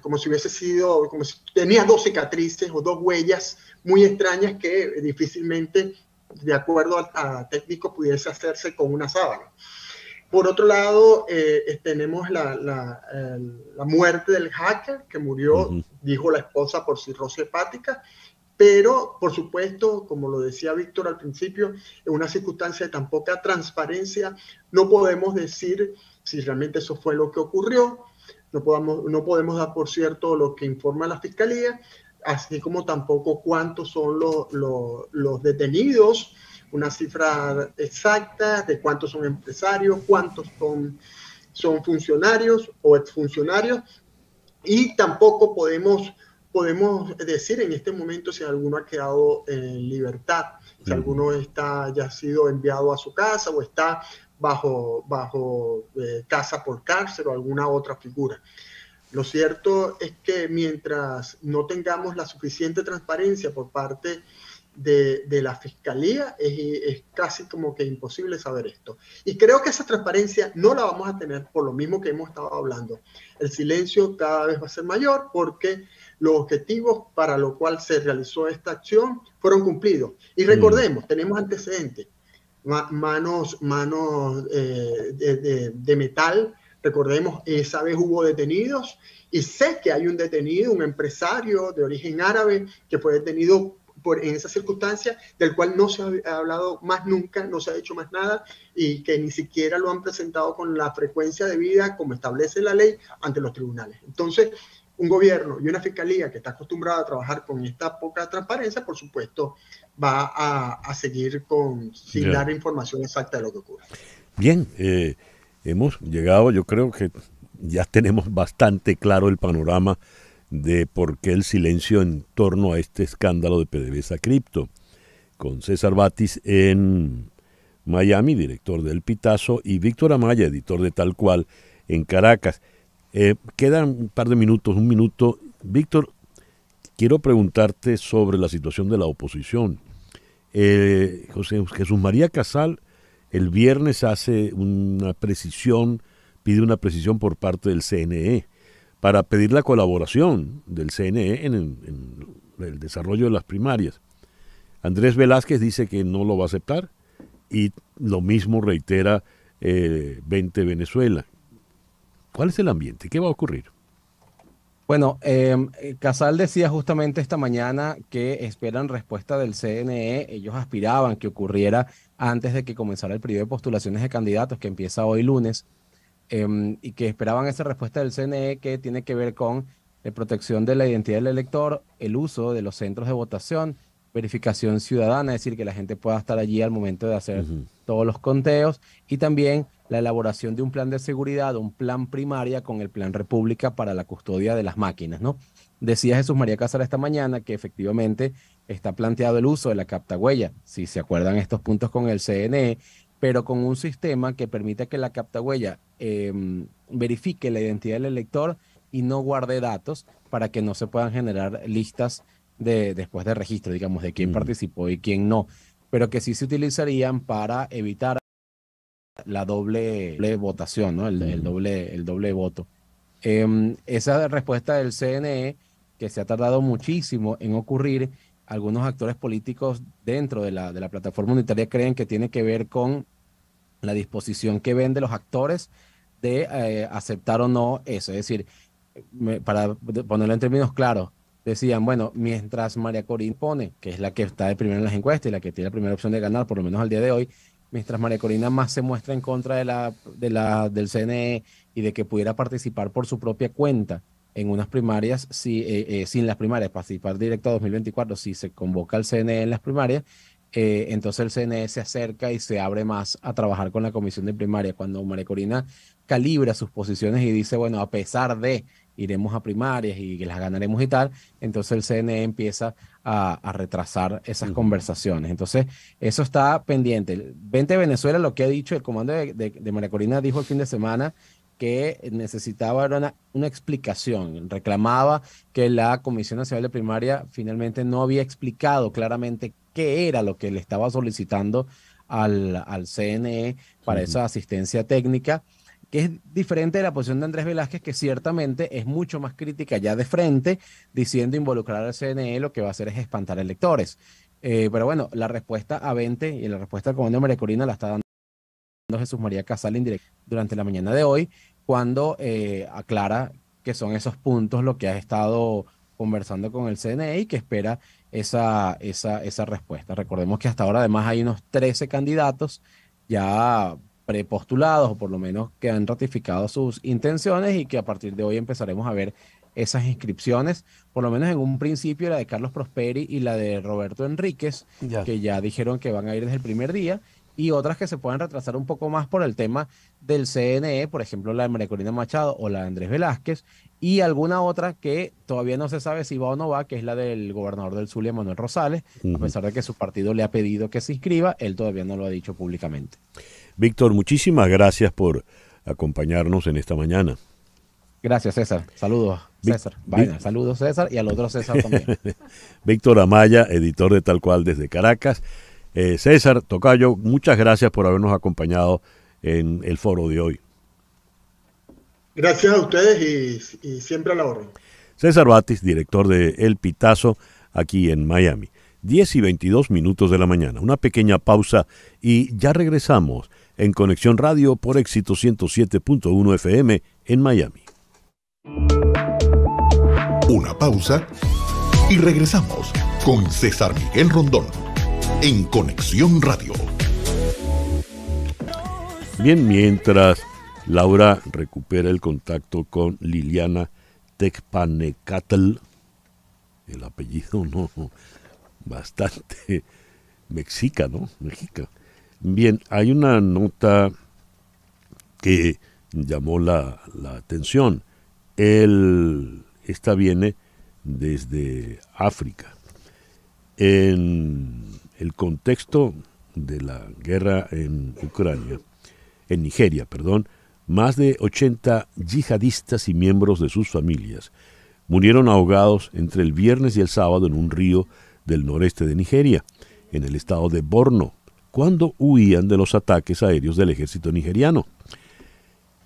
Speaker 10: como si hubiese sido, como si tenía 2 cicatrices o 2 huellas muy extrañas que difícilmente, de acuerdo a técnicos, pudiese hacerse con una sábana. Por otro lado, tenemos la muerte del hacker que murió, dijo la esposa, por cirrosis hepática, pero por supuesto, como lo decía Víctor al principio, en una circunstancia de tan poca transparencia, no podemos decir si realmente eso fue lo que ocurrió, no podemos dar por cierto lo que informa la Fiscalía, así como tampoco cuántos son los detenidos, una cifra exacta de cuántos son empresarios, cuántos son funcionarios o exfuncionarios, y tampoco podemos decir en este momento si alguno ha quedado en libertad, si alguno ya ha sido enviado a su casa o está bajo casa por cárcel o alguna otra figura. Lo cierto es que mientras no tengamos la suficiente transparencia por parte de la Fiscalía, es casi como que imposible saber esto. Y creo que esa transparencia no la vamos a tener por lo mismo que hemos estado hablando. El silencio cada vez va a ser mayor porque los objetivos para los cuales se realizó esta acción fueron cumplidos. Y recordemos, tenemos antecedentes, manos de metal. Recordemos, esa vez hubo detenidos y sé que hay un detenido, un empresario de origen árabe que fue detenido en esa circunstancia, del cual no se ha hablado más nunca, no se ha hecho más nada y que ni siquiera lo han presentado con la frecuencia debida como establece la ley ante los tribunales. Entonces, un gobierno y una fiscalía que está acostumbrada a trabajar con esta poca transparencia, por supuesto, va a seguir sin dar información exacta de lo que ocurre.
Speaker 2: Bien, hemos llegado, yo creo que ya tenemos bastante claro el panorama de por qué el silencio en torno a este escándalo de PDVSA Cripto, con César Batis en Miami, director del Pitazo, y Víctor Amaya, editor de Tal Cual, en Caracas. Quedan un par de minutos, un minuto. Víctor, quiero preguntarte sobre la situación de la oposición. Jesús María Casal el viernes hace una precisión, pide una precisión por parte del CNE para pedir la colaboración del CNE en el desarrollo de las primarias. Andrés Velázquez dice que no lo va a aceptar y lo mismo reitera 20 Venezuela. ¿Cuál es el ambiente? ¿Qué va a ocurrir?
Speaker 11: Bueno, Casal decía justamente esta mañana que esperan respuesta del CNE. Ellos aspiraban que ocurriera antes de que comenzara el periodo de postulaciones de candidatos, que empieza hoy lunes, y que esperaban esa respuesta del CNE que tiene que ver con la protección de la identidad del elector, el uso de los centros de votación, verificación ciudadana, es decir, que la gente pueda estar allí al momento de hacer todos los conteos, y también la elaboración de un plan de seguridad, un plan primaria con el plan República para la custodia de las máquinas, ¿no? Decía Jesús María Casal esta mañana que efectivamente está planteado el uso de la captahuella, si se acuerdan estos puntos con el CNE, pero con un sistema que permita que la captahuella verifique la identidad del elector y no guarde datos para que no se puedan generar listas después de registro, digamos, de quién participó y quién no, pero que sí se utilizarían para evitar la doble votación, ¿no? el doble voto. Esa respuesta del CNE, que se ha tardado muchísimo en ocurrir, algunos actores políticos dentro de la plataforma unitaria creen que tiene que ver con la disposición que ven de los actores de aceptar o no eso. Es decir, para ponerlo en términos claros, decían, bueno, mientras María Corina pone, que es la que está de primera en las encuestas y la que tiene la primera opción de ganar, por lo menos al día de hoy, mientras María Corina más se muestra en contra del CNE y de que pudiera participar por su propia cuenta en unas primarias, sin las primarias, participar directo a 2024, si se convoca al CNE en las primarias, entonces el CNE se acerca y se abre más a trabajar con la comisión de primaria. Cuando María Corina calibra sus posiciones y dice, bueno, a pesar de iremos a primarias y que las ganaremos y tal, entonces el CNE empieza a retrasar esas conversaciones. Entonces, eso está pendiente. Vente Venezuela, lo que ha dicho el comando de María Corina, dijo el fin de semana que necesitaba una explicación. Reclamaba que la Comisión Nacional de Primaria finalmente no había explicado claramente qué era lo que le estaba solicitando al CNE para esa asistencia técnica, que es diferente de la posición de Andrés Velázquez, que ciertamente es mucho más crítica ya de frente, diciendo involucrar al CNE lo que va a hacer es espantar electores. Pero bueno, la respuesta a 20 y la respuesta al comando de María Corina la está dando Jesús María Casal indirecto durante la mañana de hoy, cuando aclara que son esos puntos lo que ha estado conversando con el CNE y que espera esa respuesta. Recordemos que hasta ahora además hay unos 13 candidatos ya prepostulados, o por lo menos que han ratificado sus intenciones, y que a partir de hoy empezaremos a ver esas inscripciones, por lo menos en un principio la de Carlos Prosperi y la de Roberto Enríquez, que ya dijeron que van a ir desde el primer día, y otras que se pueden retrasar un poco más por el tema del CNE, por ejemplo la de María Corina Machado o la de Andrés Velázquez, y alguna otra que todavía no se sabe si va o no va, que es la del gobernador del Zulia, Manuel Rosales. A pesar de que su partido le ha pedido que se inscriba, él todavía no lo ha dicho públicamente.
Speaker 2: Víctor, muchísimas gracias por acompañarnos en esta mañana.
Speaker 11: Gracias, César. Saludos, César. Saludos, César, y al otro César también.
Speaker 2: Víctor Amaya, editor de Tal Cual desde Caracas. César, tocayo, muchas gracias por habernos acompañado en el foro de hoy.
Speaker 10: Gracias a ustedes y siempre a la orden.
Speaker 2: César Batis, director de El Pitazo, aquí en Miami. 10:22 de la mañana. Una pequeña pausa y ya regresamos en Conexión Radio por Éxito 107.1 FM en Miami.
Speaker 1: Una pausa y regresamos con César Miguel Rondón en Conexión Radio.
Speaker 2: Bien, mientras Laura recupera el contacto con Liliana Tecpanecatl, el apellido no, bastante mexica, ¿no? Mexica. Bien, hay una nota que llamó la atención. Esta viene desde África. En el contexto de la guerra en Nigeria, más de 80 yihadistas y miembros de sus familias murieron ahogados entre el viernes y el sábado en un río del noreste de Nigeria, en el estado de Borno, cuando huían de los ataques aéreos del ejército nigeriano.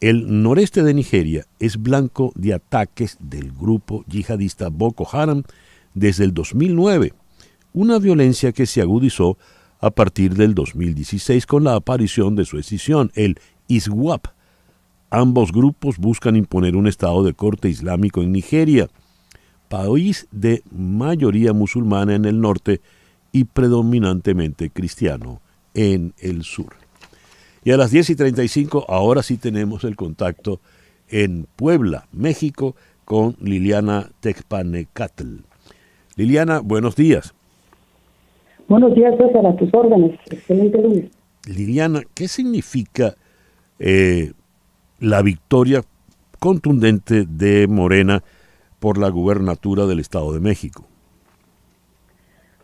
Speaker 2: El noreste de Nigeria es blanco de ataques del grupo yihadista Boko Haram desde el 2009, una violencia que se agudizó a partir del 2016 con la aparición de su escisión, el ISWAP. Ambos grupos buscan imponer un estado de corte islámico en Nigeria, país de mayoría musulmana en el norte y predominantemente cristiano en el sur. Y a las 10:35 ahora sí tenemos el contacto en Puebla, México, con Liliana Tecpanecatl. Liliana, buenos días.
Speaker 13: Buenos días, César, a tus órdenes. Excelente lunes.
Speaker 2: Liliana, ¿qué significa la victoria contundente de Morena por la gubernatura del Estado de México?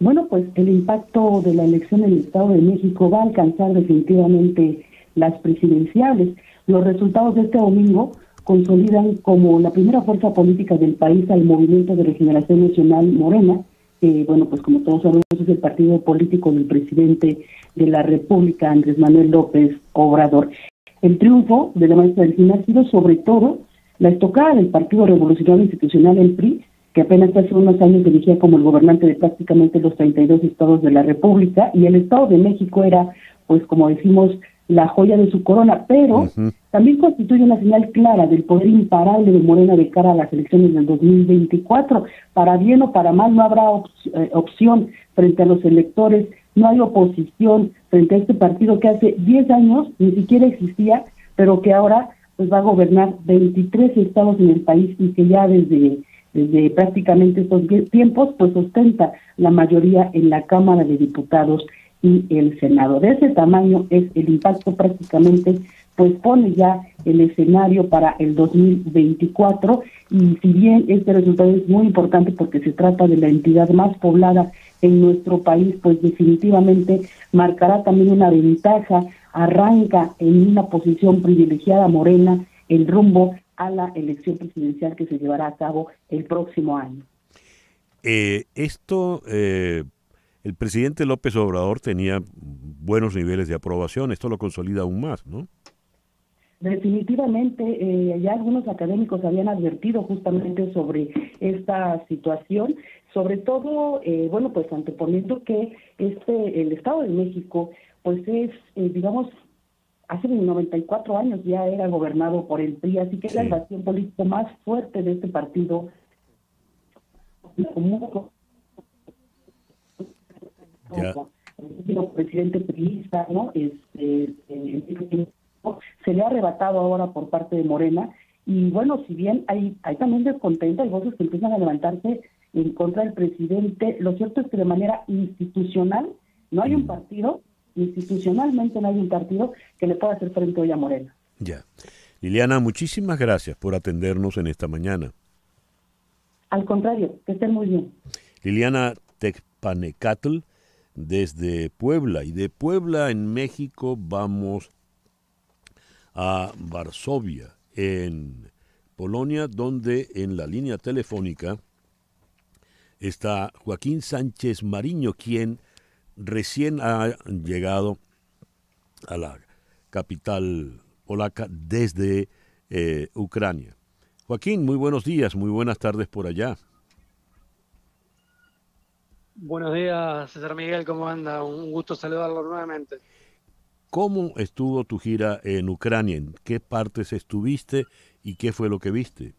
Speaker 13: Bueno, pues el impacto de la elección en el Estado de México va a alcanzar definitivamente las presidenciales. Los resultados de este domingo consolidan como la primera fuerza política del país al Movimiento de Regeneración Nacional Morena, que, bueno, pues como todos sabemos es el partido político del presidente de la República, Andrés Manuel López Obrador. El triunfo de la maestra Delfina ha sido sobre todo la estocada del Partido Revolucionario Institucional, el PRI, que apenas hace unos años dirigía como el gobernante de prácticamente los 32 estados de la República, y el Estado de México era, pues como decimos, la joya de su corona, pero también constituye una señal clara del poder imparable de Morena de cara a las elecciones del 2024. Para bien o para mal no habrá opción frente a los electores, no hay oposición frente a este partido que hace 10 años ni siquiera existía, pero que ahora pues va a gobernar 23 estados en el país y que ya desde prácticamente estos tiempos pues ostenta la mayoría en la Cámara de Diputados y el Senado. De ese tamaño es el impacto prácticamente pues pone ya el escenario para el 2024, y si bien este resultado es muy importante porque se trata de la entidad más poblada en nuestro país, pues definitivamente marcará también una ventaja, arranca en una posición privilegiada Morena el rumbo a la elección presidencial que se llevará a cabo el próximo año.
Speaker 2: El presidente López Obrador tenía buenos niveles de aprobación, esto lo consolida aún más, ¿no?
Speaker 13: Definitivamente, ya algunos académicos habían advertido justamente sobre esta situación, sobre todo, bueno, pues anteponiendo que el Estado de México, pues es, digamos, hace 94 años ya era gobernado por el PRI, así que es la invasión política más fuerte de este partido.
Speaker 2: Ya.
Speaker 13: El presidente priista, ¿no? Se le ha arrebatado ahora por parte de Morena, y bueno, si bien hay también descontento, hay voces que empiezan a levantarse en contra del presidente, lo cierto es que de manera institucional no hay un partido, institucionalmente no hay un partido que le pueda hacer frente hoy a Morena.
Speaker 2: Ya. Liliana, muchísimas gracias por atendernos en esta mañana.
Speaker 13: Al contrario, que estén muy bien.
Speaker 2: Liliana Tecpanecatl desde Puebla, y de Puebla en México vamos a Varsovia, en Polonia, donde en la línea telefónica está Joaquín Sánchez Mariño, quien recién ha llegado a la capital polaca desde Ucrania. Joaquín, muy buenos días, muy buenas tardes por allá.
Speaker 14: Buenos días, César Miguel, ¿cómo anda? Un gusto saludarlo nuevamente.
Speaker 2: ¿Cómo estuvo tu gira en Ucrania? ¿En qué partes estuviste y qué fue lo que viste?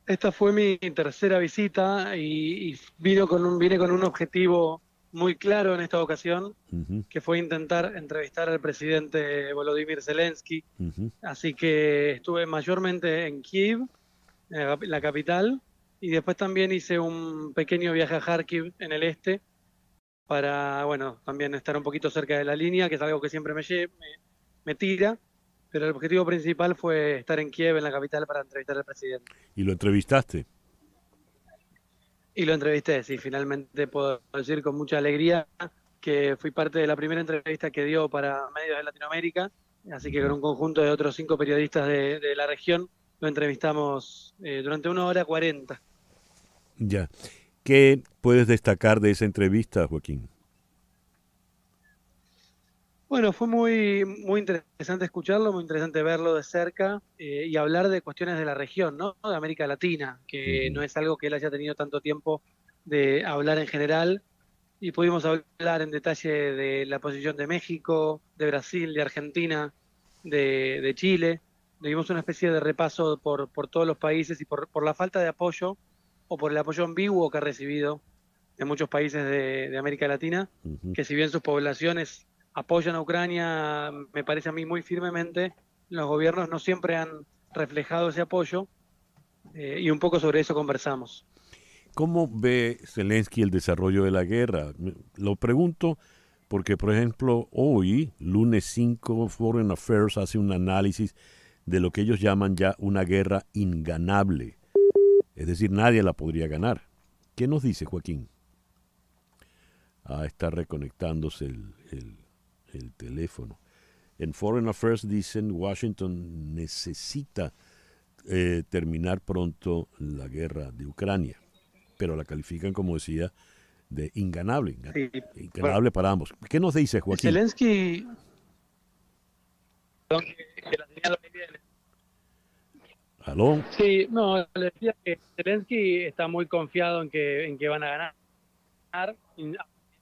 Speaker 14: Esta fue mi tercera visita y vine con un objetivo muy claro en esta ocasión, que fue intentar entrevistar al presidente Volodymyr Zelensky. Así que estuve mayormente en Kiev, la capital, y después también hice un pequeño viaje a Kharkiv en el este, para, bueno, también estar un poquito cerca de la línea, que es algo que siempre me tira, pero el objetivo principal fue estar en Kiev, en la capital, para entrevistar al presidente.
Speaker 2: ¿Y lo entrevistaste?
Speaker 14: Y lo entrevisté, sí, finalmente puedo decir con mucha alegría que fui parte de la primera entrevista que dio para medios de Latinoamérica, así que con un conjunto de otros 5 periodistas de la región lo entrevistamos durante 1 hora 40.
Speaker 2: Ya. ¿Qué puedes destacar de esa entrevista, Joaquín?
Speaker 14: Bueno, fue muy interesante escucharlo, muy interesante verlo de cerca y hablar de cuestiones de la región, ¿no? De América Latina, que no es algo que él haya tenido tanto tiempo de hablar en general, y pudimos hablar en detalle de la posición de México, de Brasil, de Argentina, de Chile. Dimos una especie de repaso por todos los países y por la falta de apoyo o por el apoyo ambiguo que ha recibido de muchos países de América Latina, que si bien sus poblaciones apoyan a Ucrania, me parece a mí muy firmemente, los gobiernos no siempre han reflejado ese apoyo, y un poco sobre eso conversamos.
Speaker 2: ¿Cómo ve Zelensky el desarrollo de la guerra? Lo pregunto porque, por ejemplo, hoy, lunes 5, Foreign Affairs hace un análisis de lo que ellos llaman ya una guerra inganable. Es decir, nadie la podría ganar. ¿Qué nos dice, Joaquín? Está reconectándose el teléfono. En Foreign Affairs dicen Washington necesita terminar pronto la guerra de Ucrania, pero la califican, como decía, de inganable.
Speaker 14: Sí.
Speaker 2: Inganable para ambos. ¿Qué nos dice, Joaquín?
Speaker 14: Zelensky... que la señal no viene.
Speaker 2: ¿Aló?
Speaker 14: Sí, no, le decía que Zelensky está muy confiado en que van a ganar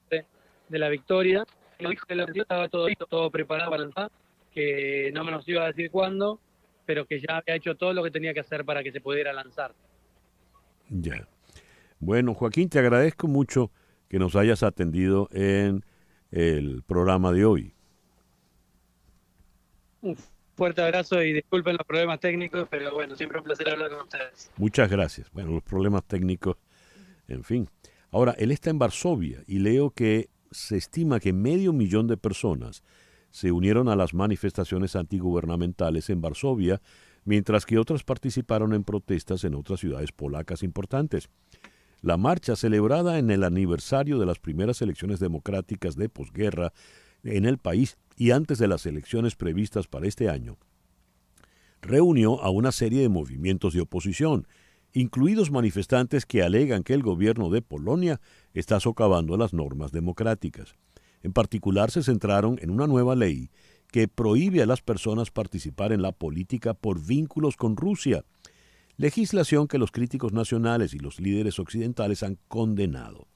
Speaker 14: de la victoria. Dijo que estaba todo listo, todo preparado para lanzar, que no me nos iba a decir cuándo, pero que ya había hecho todo lo que tenía que hacer para que se pudiera lanzar.
Speaker 2: Ya. Bueno, Joaquín, te agradezco mucho que nos hayas atendido en el programa de hoy.
Speaker 14: Un fuerte abrazo y disculpen los problemas técnicos, pero bueno, siempre un placer hablar con ustedes.
Speaker 2: Muchas gracias. Bueno, los problemas técnicos, en fin. Ahora, él está en Varsovia y leo que se estima que 500,000 de personas se unieron a las manifestaciones antigubernamentales en Varsovia, mientras que otras participaron en protestas en otras ciudades polacas importantes. La marcha, celebrada en el aniversario de las primeras elecciones democráticas de posguerra en el país y antes de las elecciones previstas para este año, reunió a una serie de movimientos de oposición, incluidos manifestantes que alegan que el gobierno de Polonia está socavando las normas democráticas. En particular, se centraron en una nueva ley que prohíbe a las personas participar en la política por vínculos con Rusia, legislación que los críticos nacionales y los líderes occidentales han condenado.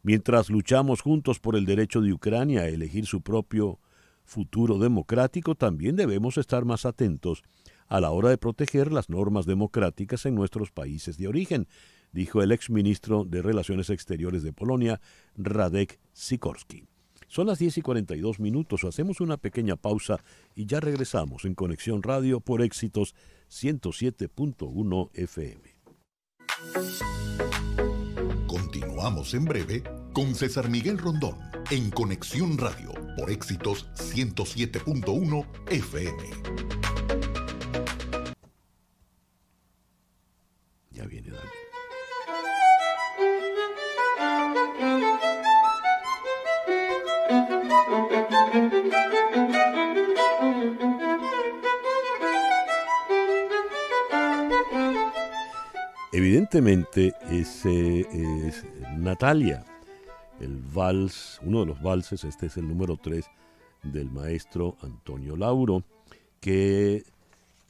Speaker 2: Mientras luchamos juntos por el derecho de Ucrania a elegir su propio futuro democrático, también debemos estar más atentos a la hora de proteger las normas democráticas en nuestros países de origen, dijo el exministro de Relaciones Exteriores de Polonia, Radek Sikorski. Son las 10:42, hacemos una pequeña pausa y ya regresamos en Conexión Radio por Éxitos 107.1 FM.
Speaker 1: Continuamos en breve con César Miguel Rondón en Conexión Radio por Éxitos 107.1 FM.
Speaker 2: Ya viene Daniel. Evidentemente ese es Natalia, el vals, uno de los valses, este es el número 3 del maestro Antonio Lauro, que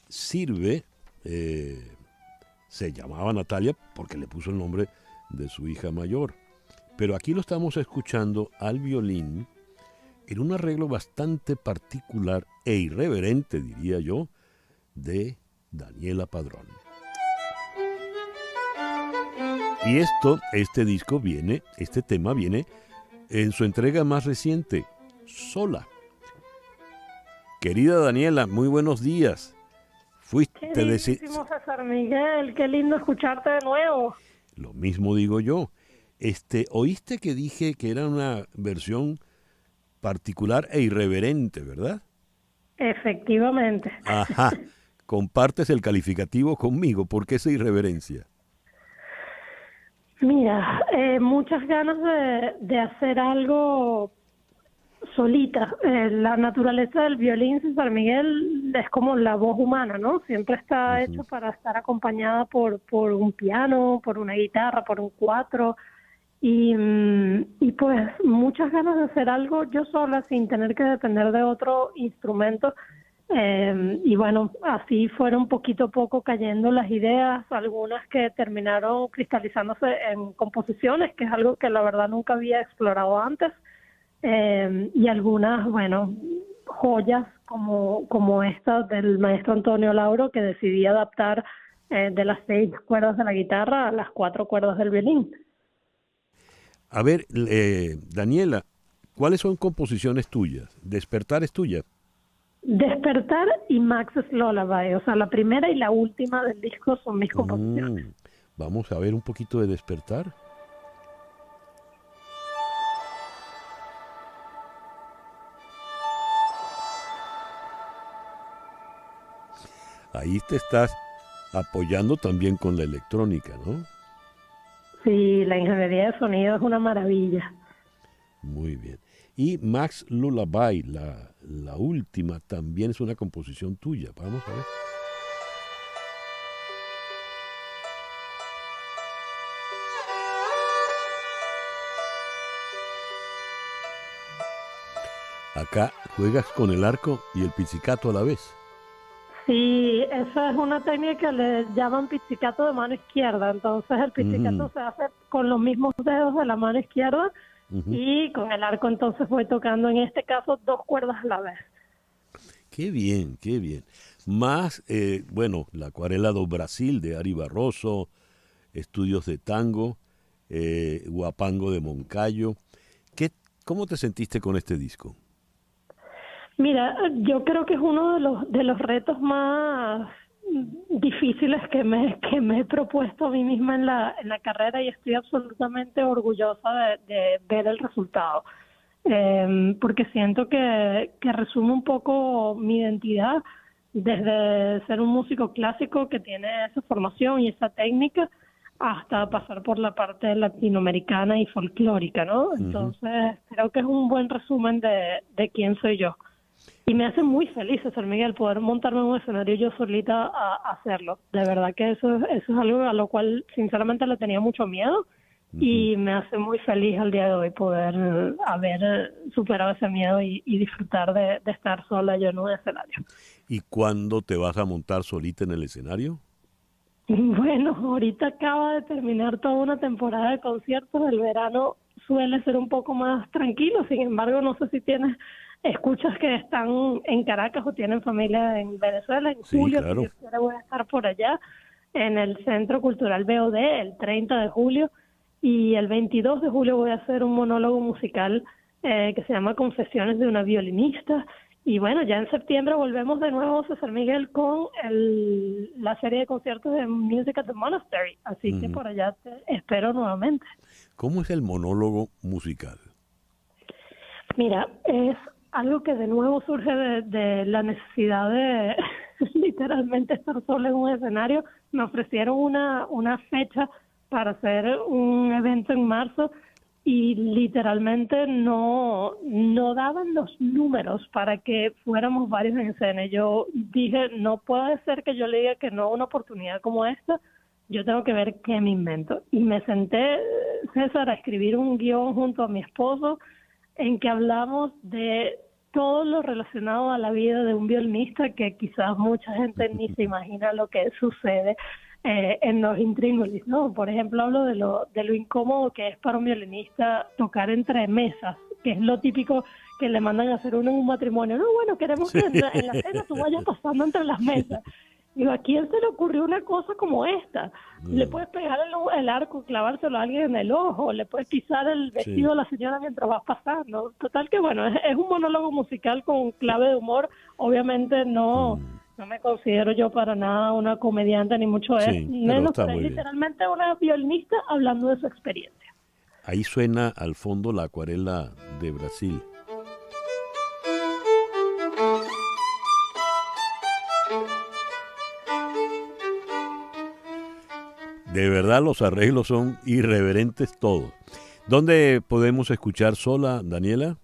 Speaker 2: sirve, se llamaba Natalia porque le puso el nombre de su hija mayor, pero aquí lo estamos escuchando al violín en un arreglo bastante particular e irreverente, diría yo, de Daniela Padrón. Y este tema viene en su entrega más reciente, Sola. Querida Daniela, muy buenos días.
Speaker 15: Queridísimo César Miguel, qué lindo escucharte de nuevo.
Speaker 2: Lo mismo digo yo. Oíste que dije que era una versión particular e irreverente, ¿verdad?
Speaker 15: Efectivamente.
Speaker 2: Ajá. Compartes el calificativo conmigo. ¿Por qué esa irreverencia?
Speaker 15: Mira, muchas ganas de hacer algo solita. La naturaleza del violín, César Miguel, es como la voz humana, ¿no? Siempre está hecho para estar acompañada por un piano, por una guitarra, por un cuatro. Y pues muchas ganas de hacer algo yo sola sin tener que depender de otro instrumento. Y bueno, así fueron poquito a poco cayendo las ideas, algunas que terminaron cristalizándose en composiciones, que es algo que la verdad nunca había explorado antes, y algunas, bueno, joyas como esta del maestro Antonio Lauro, que decidí adaptar de las 6 cuerdas de la guitarra a las 4 cuerdas del violín.
Speaker 2: A ver, Daniela, ¿cuáles son composiciones tuyas? ¿Despertar es tuya?
Speaker 15: Despertar y Max's Lullaby, o sea, la primera y la última del disco son mis composiciones.
Speaker 2: Vamos a ver un poquito de Despertar. Ahí te estás apoyando también con la electrónica, ¿no?
Speaker 15: Sí, la ingeniería de sonido es una maravilla.
Speaker 2: Muy bien. Y Max's Lullaby, la última, también es una composición tuya. Vamos a ver. Acá juegas con el arco y el pizzicato a la vez.
Speaker 15: Sí, esa es una técnica que le llaman pizzicato de mano izquierda. Entonces el pizzicato se hace con los mismos dedos de la mano izquierda. Y con el arco entonces voy tocando en este caso 2 cuerdas a la vez.
Speaker 2: Qué bien, qué bien. Más, bueno, la Acuarela do Brasil de Ari Barroso, Estudios de Tango, Guapango de Moncayo. ¿Cómo te sentiste con este disco?
Speaker 15: Mira, yo creo que es uno de los retos más difíciles que me he propuesto a mí misma en la carrera, y estoy absolutamente orgullosa de ver el resultado. porque siento que resume un poco mi identidad, desde ser un músico clásico que tiene esa formación y esa técnica, hasta pasar por la parte latinoamericana y folclórica, ¿no? Entonces, creo que es un buen resumen de quién soy yo. Y me hace muy feliz, César Miguel, poder montarme en un escenario yo solita a hacerlo. De verdad que eso es algo a lo cual, sinceramente, le tenía mucho miedo. Y me hace muy feliz al día de hoy poder haber superado ese miedo y disfrutar de estar sola yo en un escenario.
Speaker 2: ¿Y cuándo te vas a montar solita en el escenario?
Speaker 15: Bueno, ahorita acaba de terminar toda una temporada de conciertos. El verano suele ser un poco más tranquilo, sin embargo, no sé si tienes escuchas que están en Caracas o tienen familia en Venezuela. En julio,
Speaker 2: claro.
Speaker 15: Si Dios quiere, voy a estar por allá en el Centro Cultural BOD el 30 de julio. Y el 22 de julio voy a hacer un monólogo musical que se llama Confesiones de una violinista. Y bueno, ya en septiembre volvemos de nuevo, César Miguel, con la serie de conciertos de Music at the Monastery. Así que por allá te espero nuevamente.
Speaker 2: ¿Cómo es el monólogo musical?
Speaker 15: Mira, es algo que de nuevo surge de la necesidad de literalmente estar sola en un escenario. Me ofrecieron una fecha para hacer un evento en marzo y literalmente no daban los números para que fuéramos varios en escena. Yo dije, no puede ser que yo le diga que no a una oportunidad como esta, yo tengo que ver qué me invento. Y me senté, César, a escribir un guión junto a mi esposo en que hablamos de todo lo relacionado a la vida de un violinista, que quizás mucha gente ni se imagina lo que sucede en los intríngulis, ¿no? Por ejemplo, hablo de lo incómodo que es para un violinista tocar entre mesas, que es lo típico que le mandan a hacer uno en un matrimonio. No, bueno, queremos que en la cena tú vayas pasando entre las mesas. Digo, ¿a quién se le ocurrió una cosa como esta? Le puedes pegar el arco, clavárselo a alguien en el ojo, le puedes pisar el vestido a la señora mientras vas pasando. Total que, bueno, es un monólogo musical con clave de humor. Obviamente no me considero yo para nada una comediante, ni mucho menos, pero es literalmente una violinista hablando de su experiencia.
Speaker 2: Ahí suena al fondo la acuarela de Brasil. De verdad los arreglos son irreverentes todos. ¿Dónde podemos escuchar Sola, Daniela?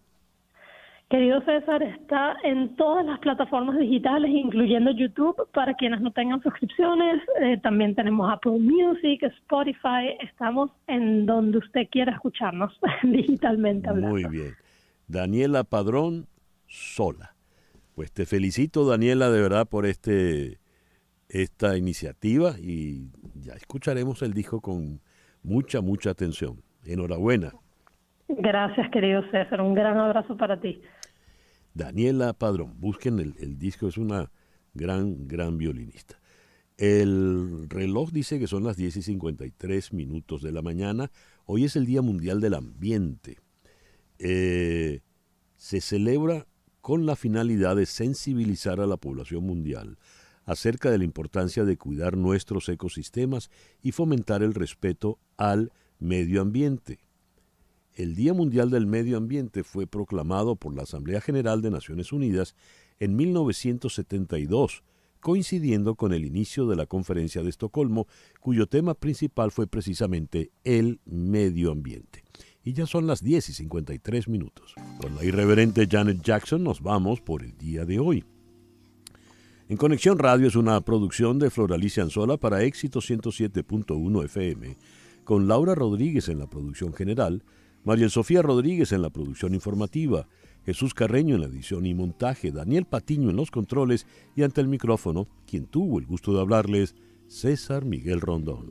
Speaker 15: Querido César, está en todas las plataformas digitales, incluyendo YouTube, para quienes no tengan suscripciones. También tenemos Apple Music, Spotify. Estamos en donde usted quiera escucharnos, digitalmente hablando.
Speaker 2: Muy bien. Daniela Padrón, Sola. Pues te felicito, Daniela, de verdad, por esta iniciativa, y ya escucharemos el disco con mucha atención. Enhorabuena.
Speaker 15: Gracias, querido César. Un gran abrazo para ti.
Speaker 2: Daniela Padrón, busquen el disco, es una gran violinista. El reloj dice que son las 10:53 de la mañana. Hoy es el Día Mundial del Ambiente. Se celebra con la finalidad de sensibilizar a la población mundial acerca de la importancia de cuidar nuestros ecosistemas y fomentar el respeto al medio ambiente. El Día Mundial del Medio Ambiente fue proclamado por la Asamblea General de Naciones Unidas en 1972, coincidiendo con el inicio de la Conferencia de Estocolmo, cuyo tema principal fue precisamente el medio ambiente. Y ya son las 10:53. Con la irreverente Janet Jackson nos vamos por el día de hoy. En Conexión Radio es una producción de Flor Alicia Anzola para Éxito 107.1 FM, con Laura Rodríguez en la producción general, María Sofía Rodríguez en la producción informativa, Jesús Carreño en la edición y montaje, Daniel Patiño en los controles y ante el micrófono, quien tuvo el gusto de hablarles, César Miguel Rondón.